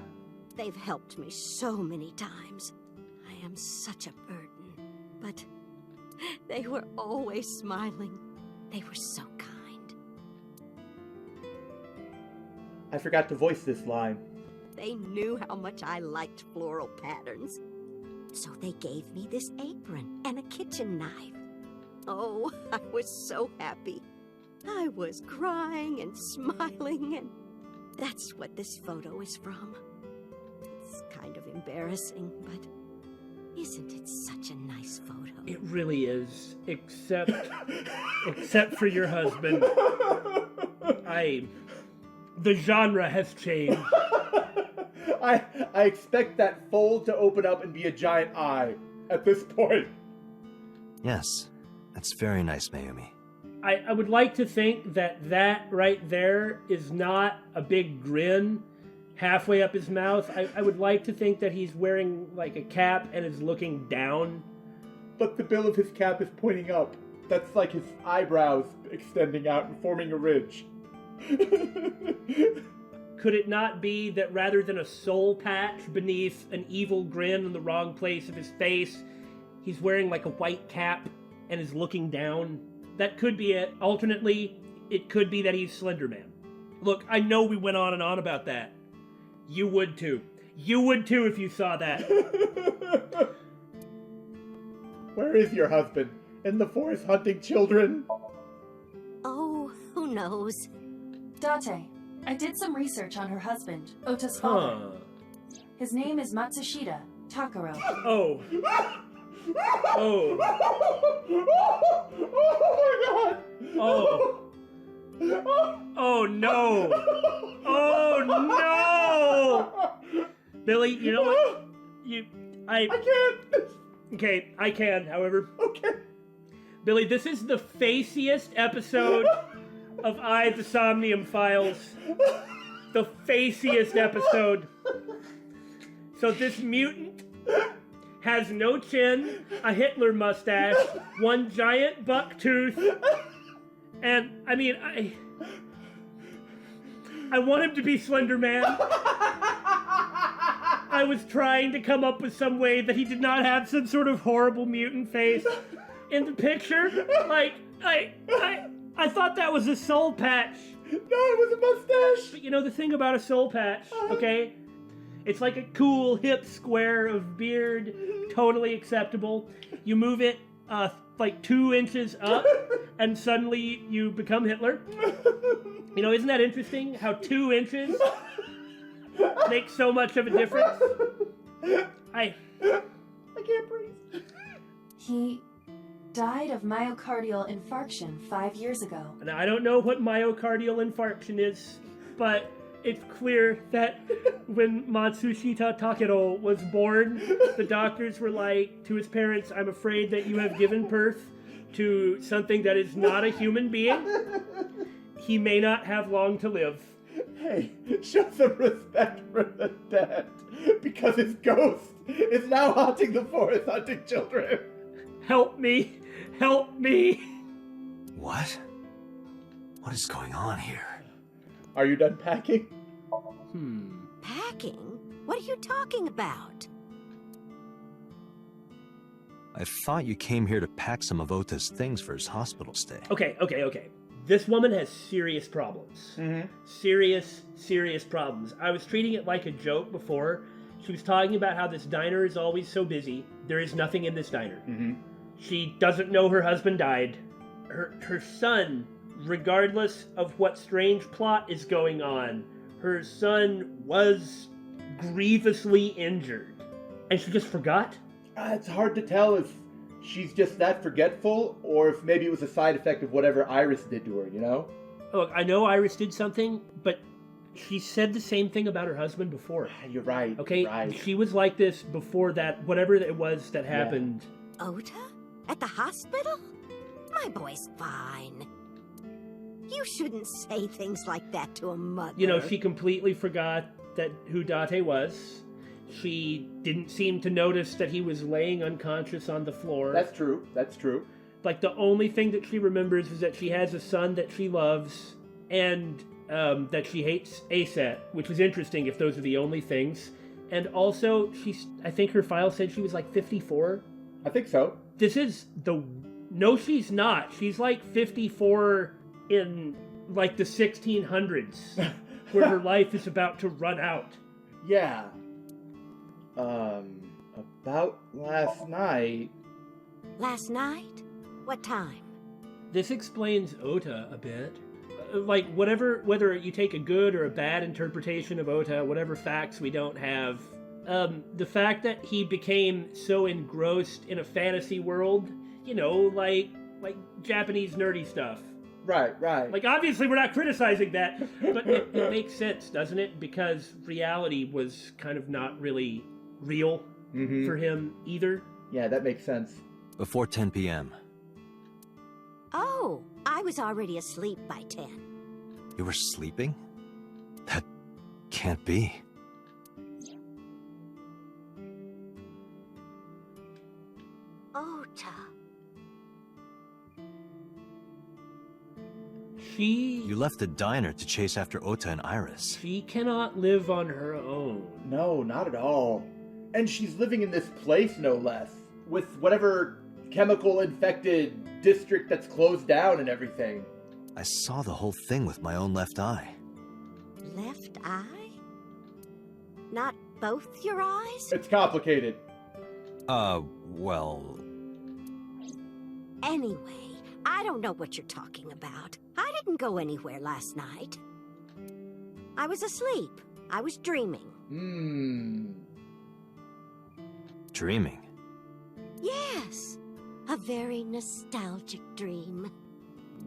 G: They've helped me so many times. I am such a burden. But they were always smiling. They were so kind.
B: I forgot to voice this line.
G: They knew how much I liked floral patterns. So they gave me this apron and a kitchen knife. Oh, I was so happy. I was crying and smiling, and that's what this photo is from. It's kind of embarrassing, but isn't it such a nice photo?
A: It really is, except for your husband. The genre has changed.
B: I expect that fold to open up and be a giant eye at this point.
C: Yes, that's very nice, Mayumi.
A: I would like to think that right there is not a big grin halfway up his mouth. I would like to think that he's wearing like a cap and is looking down.
B: But the bill of his cap is pointing up. That's like his eyebrows extending out and forming a ridge.
A: Could it not be that rather than a soul patch beneath an evil grin in the wrong place of his face, he's wearing like a white cap and is looking down? That could be it. Alternately, it could be that he's Slender Man. Look, I know we went on and on about that. You would too. You would too if you saw that.
B: Where is your husband? In the forest hunting children?
G: Oh, who knows?
E: Date, I did some research on her husband, Ota's father. His name is Matsushita Takaro.
A: Oh. Oh.
B: Oh my god!
A: Oh. Oh no! Oh no! Billy, you know what? I
B: can't!
A: Okay, I can, however.
B: Okay.
A: Billy, this is the faciest episode of the Somnium Files. The faciest episode. So this mutant has no chin, a Hitler mustache, one giant buck tooth, and, I mean, I want him to be Slender Man. I was trying to come up with some way that he did not have some sort of horrible mutant face in the picture. Like, I thought that was a soul patch.
B: No, it was a mustache.
A: But you know the thing about a soul patch, okay? It's like a cool, hip square of beard, totally acceptable. You move it like 2 inches up, and suddenly you become Hitler. You know, isn't that interesting? How 2 inches makes so much of a difference. I
B: can't breathe.
E: He died of myocardial infarction 5 years ago.
A: Now, I don't know what myocardial infarction is, but it's clear that when Matsushita Takaro was born, the doctors were like to his parents, "I'm afraid that you have given birth to something that is not a human being. He may not have long to live."
B: Hey, show some respect for the dead, because his ghost is now haunting the forest, hunting children.
A: Help me! Help me!
C: What? What is going on here?
B: Are you done packing?
G: Packing? What are you talking about?
C: I thought you came here to pack some of Ota's things for his hospital stay.
A: Okay. This woman has serious problems.
B: Mm-hmm.
A: Serious problems. I was treating it like a joke before. She was talking about how this diner is always so busy. There is nothing in this diner.
B: Mm-hmm.
A: She doesn't know her husband died. Her son, regardless of what strange plot is going on, her son was grievously injured. And she just forgot?
B: It's hard to tell if she's just that forgetful, or if maybe it was a side effect of whatever Iris did to her, you know?
A: Look, I know Iris did something, but she said the same thing about her husband before.
B: You're right.
A: Okay?
B: Right.
A: She was like this before that, whatever it was that happened.
G: Ota? At the hospital? My boy's fine. You shouldn't say things like that to a mother.
A: You know, she completely forgot who Date was. She didn't seem to notice that he was laying unconscious on the floor.
B: That's true.
A: Like, the only thing that she remembers is that she has a son that she loves, and that she hates ASAT, which was interesting if those are the only things. And also, I think her file said she was like 54.
B: I think so.
A: No, she's not. She's like 54 in like the 1600s, where her life is about to run out.
B: Yeah. About last night.
G: Last night? What time?
A: This explains Ota a bit. Like, whether you take a good or a bad interpretation of Ota, whatever facts we don't have, the fact that he became so engrossed in a fantasy world, you know, like Japanese nerdy stuff.
B: Right.
A: Like, obviously we're not criticizing that, but it makes sense, doesn't it? Because reality was kind of not really real for him either.
B: Yeah, that makes sense.
C: Before 10 p.m.
G: Oh, I was already asleep by 10.
C: You were sleeping? That can't be.
G: Ota.
C: You left the diner to chase after Ota and Iris.
A: She cannot live on her own.
B: No, not at all. And she's living in this place, no less. With whatever chemical-infected district that's closed down and everything.
C: I saw the whole thing with my own left eye.
G: Left eye? Not both your eyes?
B: It's complicated.
C: Well...
G: Anyway, I don't know what you're talking about. I didn't go anywhere last night. I was asleep. I was dreaming.
C: Dreaming?
G: Yes. A very nostalgic dream.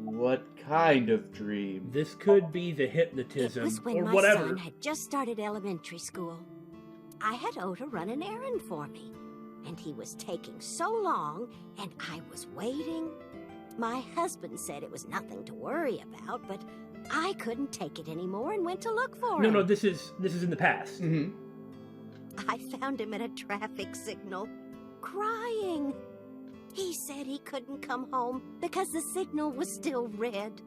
B: What kind of dream?
A: This could be the hypnotism,
G: It was when
A: or
G: my
A: whatever.
G: son had just started elementary school. I had Ota run an errand for me, and he was taking so long, and I was waiting. My husband said it was nothing to worry about, but I couldn't take it anymore and went to look for him.
A: No, this is in the past.
G: I found him at a traffic signal, crying. He said he couldn't come home because the signal was still red.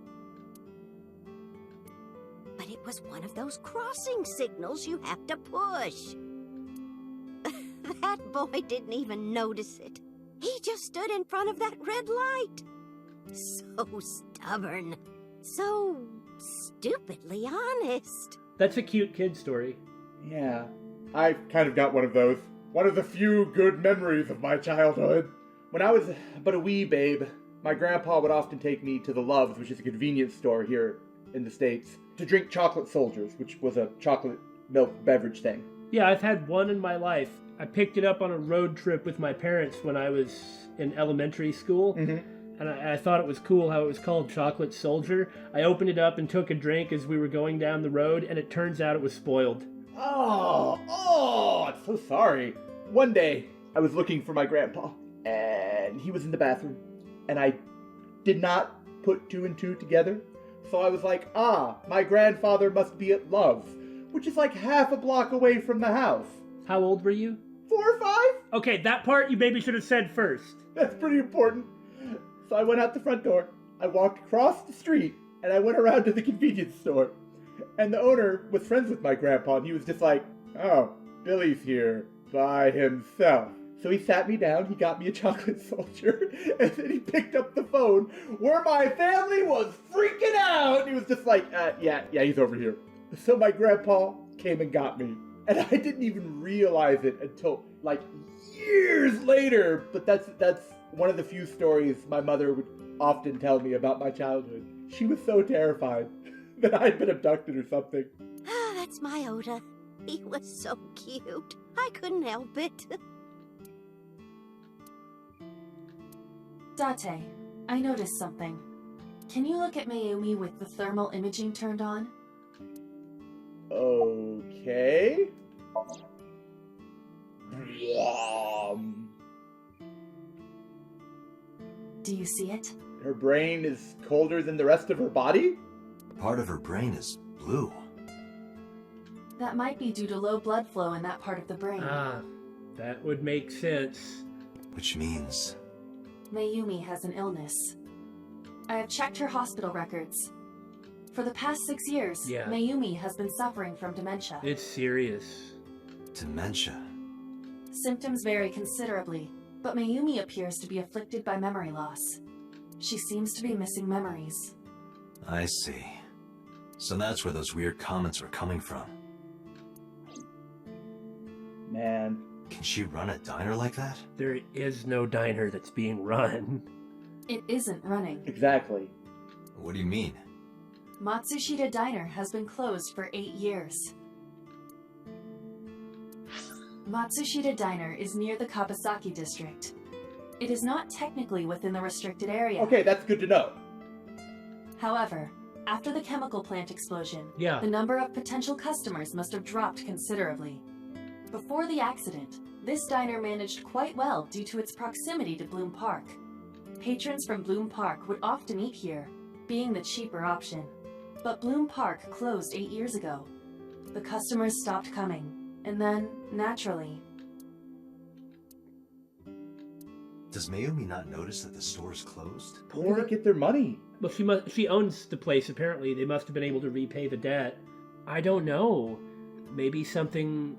G: But it was one of those crossing signals you have to push. That boy didn't even notice it. He just stood in front of that red light. So stubborn. So stupidly honest.
A: That's a cute kid story.
B: Yeah, I've kind of got one of those. One of the few good memories of my childhood. When I was but a wee babe, my grandpa would often take me to the Loves, which is a convenience store here in the States, to drink chocolate soldiers, which was a chocolate milk beverage thing.
A: Yeah, I've had one in my life. I picked it up on a road trip with my parents when I was in elementary school. And I thought it was cool how it was called Chocolate Soldier. I opened it up and took a drink as we were going down the road, and it turns out it was spoiled.
B: Oh, I'm so sorry. One day, I was looking for my grandpa, and he was in the bathroom, and I did not put two and two together. So I was like, my grandfather must be at Love's, which is like half a block away from the house.
A: How old were you?
B: 4 or 5?
A: Okay, that part you maybe should have said first.
B: That's pretty important. So I went out the front door, I walked across the street, and I went around to the convenience store. And the owner was friends with my grandpa, and he was just like, oh, Billy's here by himself. So he sat me down, he got me a chocolate soldier, and then he picked up the phone where my family was freaking out. He was just like, yeah, he's over here. So my grandpa came and got me. And I didn't even realize it until, like, years later. But that's one of the few stories my mother would often tell me about my childhood. She was so terrified that I'd been abducted or something.
G: That's my Ota. He was so cute. I couldn't help it.
E: Date, I noticed something. Can you look at Mayumi with the thermal imaging turned on?
B: Okay.
E: Do you see it?
B: Her brain is colder than the rest of her body?
C: Part of her brain is blue.
E: That might be due to low blood flow in that part of the brain.
A: That would make sense.
C: Which means...
E: Mayumi has an illness. I have checked her hospital records. For the past 6 years, Mayumi has been suffering from dementia.
A: It's serious.
C: Dementia?
E: Symptoms vary considerably, but Mayumi appears to be afflicted by memory loss. She seems to be missing memories.
C: I see. So that's where those weird comments were coming from.
B: Man.
C: Can she run a diner like that?
A: There is no diner that's being run.
E: It isn't running.
B: Exactly.
C: What do you mean?
E: Matsushita Diner has been closed for 8 years. Matsushita Diner is near the Kabasaki district. It is not technically within the restricted area.
B: Okay, that's good to know.
E: However, after the chemical plant explosion,
A: Yeah.
E: the number of potential customers must have dropped considerably. Before the accident, this diner managed quite well due to its proximity to Bloom Park. Patrons from Bloom Park would often eat here, being the cheaper option. But Bloom Park closed 8 years ago. The customers stopped coming, and then, naturally...
C: Does Mayumi not notice that the store's closed?
B: Where do they get their money?
A: Well, she owns the place, apparently. They must have been able to repay the debt. I don't know. Maybe something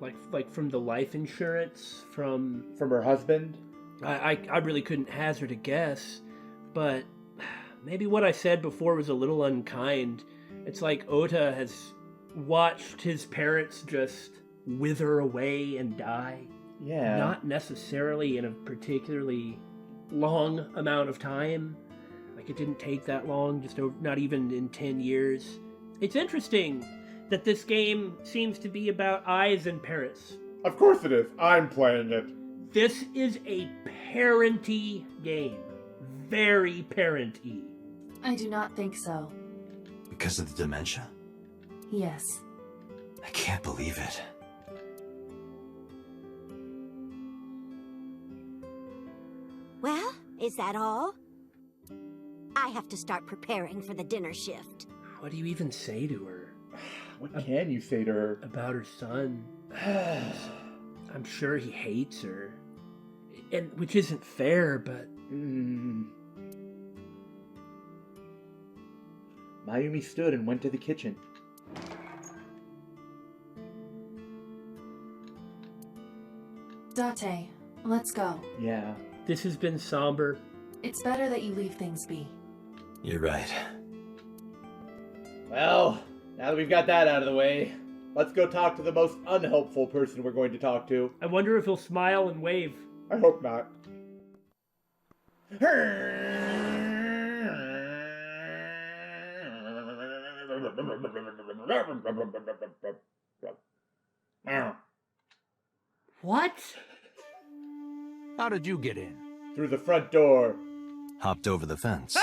A: like from the life insurance, from
B: her husband?
A: I really couldn't hazard a guess, but maybe what I said before was a little unkind. It's like Ota has watched his parents just wither away and die.
B: Yeah.
A: Not necessarily in a particularly long amount of time. Like, it didn't take that long, not even in 10 years. It's interesting that this game seems to be about eyes and parents.
B: Of course it is. I'm playing it.
A: This is a parenty game. Very parenty.
E: I do not think so.
C: Because of the dementia?
E: Yes.
C: I can't believe it.
G: Well, is that all? I have to start preparing for the dinner shift.
A: What do you even say to her?
B: What can you say to her?
A: About her son. I'm sure he hates her. And which isn't fair, but...
B: Mayumi stood and went to the kitchen.
E: Date, let's go.
B: Yeah.
A: This has been somber.
E: It's better that you leave things be.
C: You're right.
B: Well, now that we've got that out of the way, let's go talk to the most unhelpful person we're going to talk to.
A: I wonder if he'll smile and wave.
B: I hope not.
A: What?
H: How did you get in?
B: Through the front door.
C: Hopped over the fence.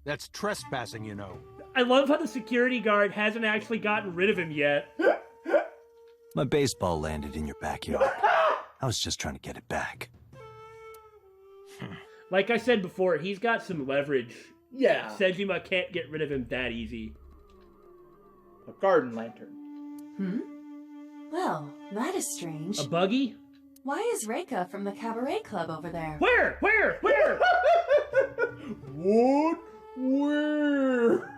H: That's trespassing, you know.
A: I love how the security guard hasn't actually gotten rid of him yet.
C: My baseball landed in your backyard. I was just trying to get it back.
A: Like I said before, he's got some leverage.
B: Yeah.
A: Sejima can't get rid of him that easy.
B: A garden lantern.
E: Well, that is strange.
A: A buggy?
E: Why is Reika from the Cabaret Club over there?
A: Where?
B: What? Where?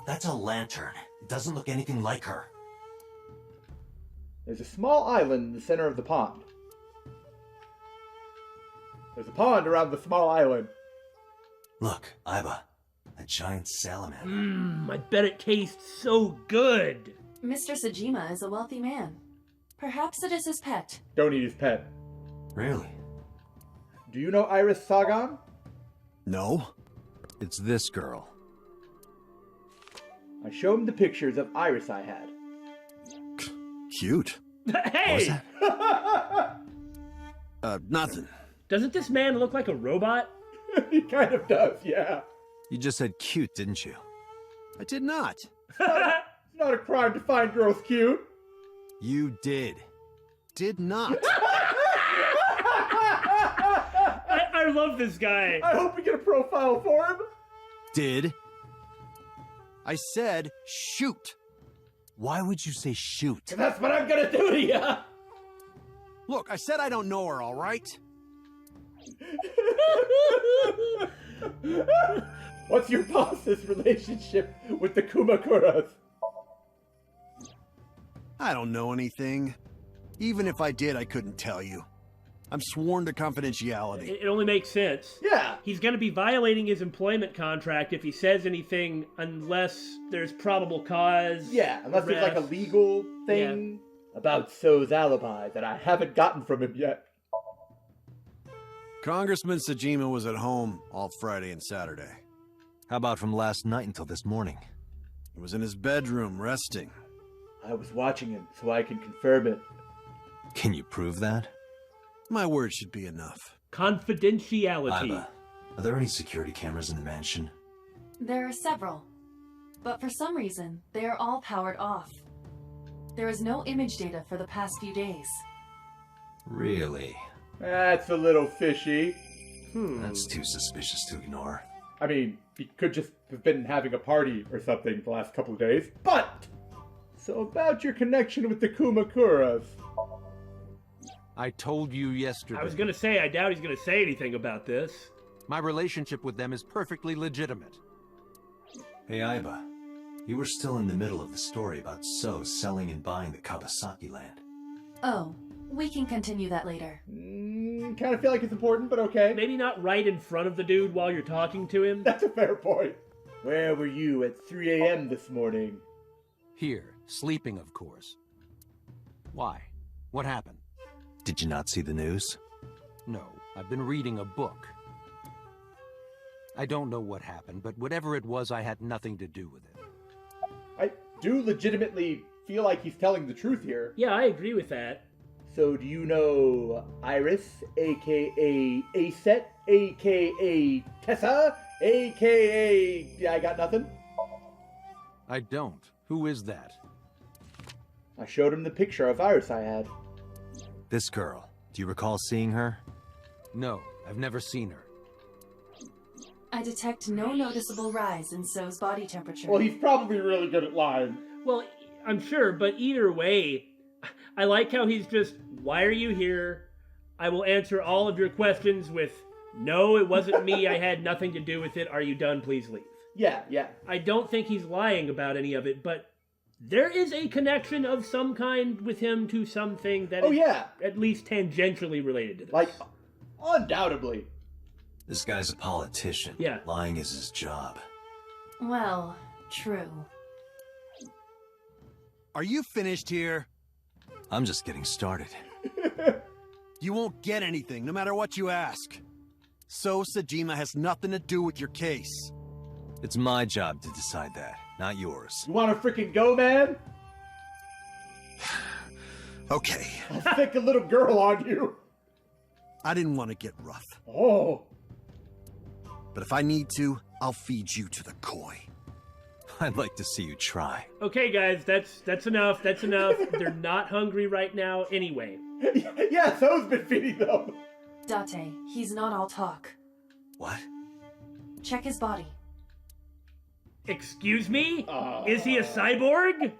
C: That's a lantern. It doesn't look anything like her.
B: There's a small island in the center of the pond. There's a pond around the small island.
C: Look, Aiba. A giant salamander.
A: I bet it tastes so good.
E: Mr. Sejima is a wealthy man. Perhaps it is his pet.
B: Don't eat his pet.
C: Really?
B: Do you know Iris Sagan?
C: No. It's this girl.
B: I showed him the pictures of Iris I had.
C: Cute.
A: Hey!
C: Nothing.
A: Doesn't this man look like a robot?
B: He kind of does, yeah.
C: You just said cute, didn't you?
H: I did not.
B: It's not a crime to find girls cute.
C: You did.
H: Did not.
A: I love this guy.
B: I hope we get a profile for him.
C: Did?
H: I said shoot.
C: Why would you say shoot?
B: 'Cause that's what I'm gonna do to you.
H: Look, I said I don't know her, all right?
B: What's your boss's relationship with the Kumakuras?
H: I don't know anything. Even if I did, I couldn't tell you. I'm sworn to confidentiality.
A: It only makes sense.
B: Yeah.
A: He's going to be violating his employment contract if he says anything unless there's probable cause.
B: Yeah, unless there's like a
A: arrest.
B: legal thing about So's alibi that I haven't gotten from him yet.
H: Congressman Sajima was at home all Friday and Saturday.
C: How about from last night until this morning?
H: He was in his bedroom, resting.
B: I was watching him, so I can confirm it.
C: Can you prove that?
H: My word should be enough.
A: Confidentiality.
C: Iva, are there any security cameras in the mansion?
E: There are several, but for some reason, they are all powered off. There is no image data for the past few days.
C: Really?
B: That's a little fishy.
C: That's too suspicious to ignore.
B: I mean, he could just have been having a party or something the last couple of days. But, so about your connection with the Kumakuras.
I: I told you yesterday.
A: I was gonna say, I doubt he's gonna say anything about this.
I: My relationship with them is perfectly legitimate.
C: Hey, Iva. You were still in the middle of the story about So selling and buying the Kawasaki land.
E: Oh, we can continue that later.
B: Kind of feel like it's important, but okay.
A: Maybe not right in front of the dude while you're talking to him.
B: That's a fair point. Where were you at 3 a.m. this morning?
I: Here, sleeping, of course. Why? What happened?
C: Did you not see the news?
I: No, I've been reading a book. I don't know what happened, but whatever it was, I had nothing to do with it.
B: I do legitimately feel like he's telling the truth here.
A: Yeah, I agree with that.
B: So do you know Iris, aka Aset, aka Tessa, aka... I got nothing?
I: I don't. Who is that?
B: I showed him the picture of Iris I had.
C: This girl. Do you recall seeing her?
I: No, I've never seen her.
E: I detect no noticeable rise in So's body temperature.
B: Well, he's probably really good at lying.
A: Well, I'm sure, but either way, I like how he's just, why are you here? I will answer all of your questions with, no, it wasn't me, I had nothing to do with it, are you done, please leave.
B: Yeah.
A: I don't think he's lying about any of it, but there is a connection of some kind with him to something that is at least tangentially related to this.
B: Like, undoubtedly.
C: This guy's a politician.
A: Yeah.
C: Lying is his job.
E: Well, true.
H: Are you finished here?
C: I'm just getting started.
H: You won't get anything, no matter what you ask. So Sajima has nothing to do with your case.
C: It's my job to decide that, not yours.
B: You wanna freaking go, man?
H: Okay.
B: I'll stick a little girl on you.
H: I didn't want to get rough.
B: Oh.
H: But if I need to, I'll feed you to the koi.
C: I'd like to see you try.
A: Okay, guys, that's enough. That's enough. They're not hungry right now anyway.
B: Yeah, So's been feeding them.
E: Date, he's not all talk.
C: What?
E: Check his body.
A: Excuse me? Is he a cyborg?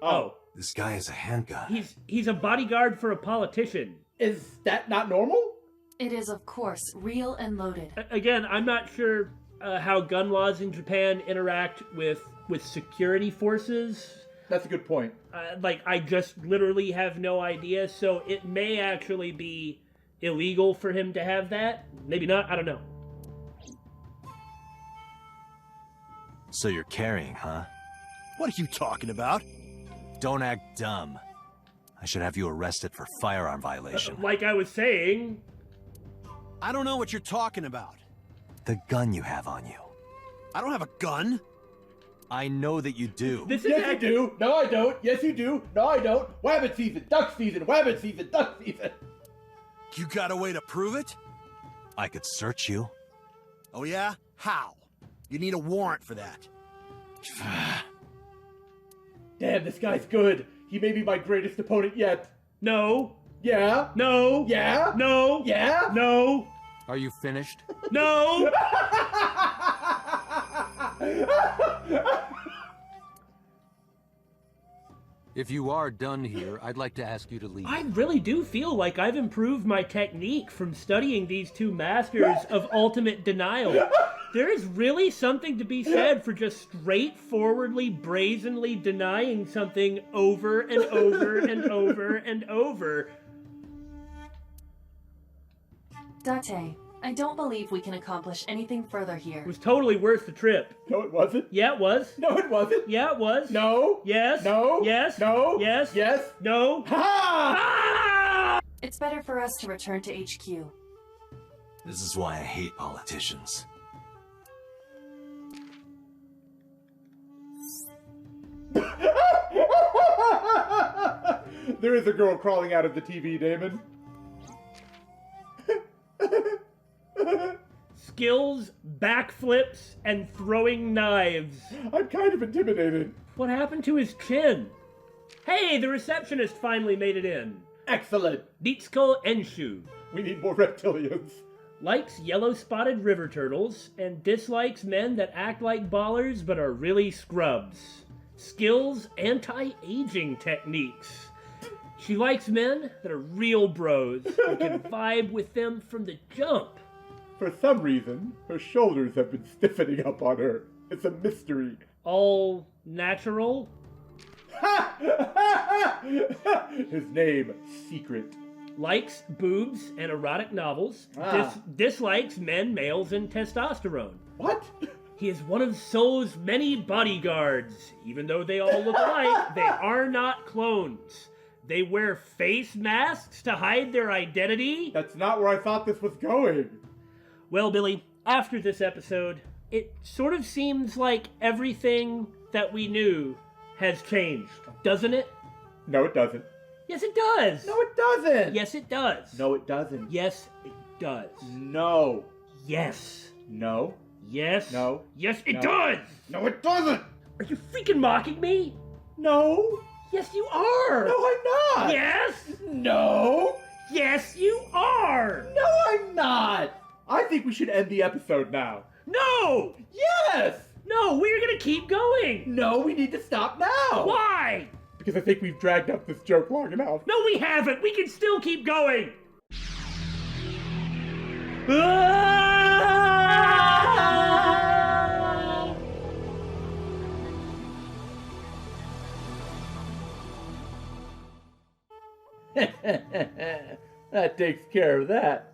A: Oh.
C: This guy has a handgun.
A: He's a bodyguard for a politician.
B: Is that not normal?
E: It is, of course, real and loaded.
A: Again, I'm not sure how gun laws in Japan interact with security forces.
B: That's a good point.
A: I just literally have no idea, so it may actually be illegal for him to have that. Maybe not, I don't know.
C: So you're carrying, huh?
H: What are you talking about?
C: Don't act dumb. I should have you arrested for firearm violation.
A: Like I was saying...
H: I don't know what you're talking about.
C: The gun you have on you.
H: I don't have a gun.
C: I know that you do.
B: Yes, you do. No, I don't. Yes, you do. No, I don't. Wabbit season, duck season, wabbit season, duck season.
H: You got a way to prove it?
C: I could search you.
H: Oh yeah? How? You need a warrant for that.
B: Damn, this guy's good. He may be my greatest opponent yet.
A: No.
B: Yeah.
A: No.
B: Yeah.
A: No.
B: Yeah.
A: No.
I: Are you finished?
A: No.
I: If you are done here, I'd like to ask you to leave.
A: I really do feel like I've improved my technique from studying these two masters of ultimate denial. There is really something to be said for just straightforwardly, brazenly denying something over and over and over and over.
E: Date, I don't believe we can accomplish anything further here.
A: It was totally worth the trip.
B: No, it wasn't.
A: Yeah, it was.
B: No, it wasn't.
A: Yeah, it was.
B: No.
A: Yes.
B: No.
A: Yes.
B: No.
A: Yes.
B: Yes.
A: No.
B: Ha!
E: It's better for us to return to HQ.
C: This is why I hate politicians.
B: There is a girl crawling out of the TV, Damon.
A: Skills, backflips, and throwing knives.
B: I'm kind of intimidated.
A: What happened to his chin? Hey, the receptionist finally made it in.
B: Excellent.
A: Nitsuko Enshu.
B: We need more reptilians.
A: Likes yellow-spotted river turtles, and dislikes men that act like ballers but are really scrubs. Skills, anti-aging techniques. She likes men that are real bros who can vibe with them from the jump.
B: For some reason, her shoulders have been stiffening up on her. It's a mystery.
A: All natural?
B: His name, Secret.
A: Likes boobs and erotic novels. Dislikes men, males, and testosterone.
B: What?
A: He is one of Soul's many bodyguards. Even though they all look alike, they are not clones. They wear face masks to hide their identity.
B: That's not where I thought this was going.
A: Well, Billy, after this episode, it sort of seems like everything that we knew has changed, doesn't it?
B: No, it doesn't.
A: Yes, it does.
B: No, it doesn't.
A: Yes, it does.
B: No, it doesn't.
A: Yes, it does.
B: No.
A: Yes.
B: No.
A: Yes.
B: No.
A: Yes, it
B: No.
A: does.
B: No, it doesn't.
A: Are you freaking mocking me?
B: No.
A: Yes, you are.
B: No, I'm not.
A: Yes.
B: No.
A: Yes, you are.
B: No, I'm not. I think we should end the episode now.
A: No.
B: Yes.
A: No, we're gonna keep going.
B: No, we need to stop now.
A: Why?
B: Because I think we've dragged up this joke long enough.
A: No, we haven't. We can still keep going.
B: That takes care of that.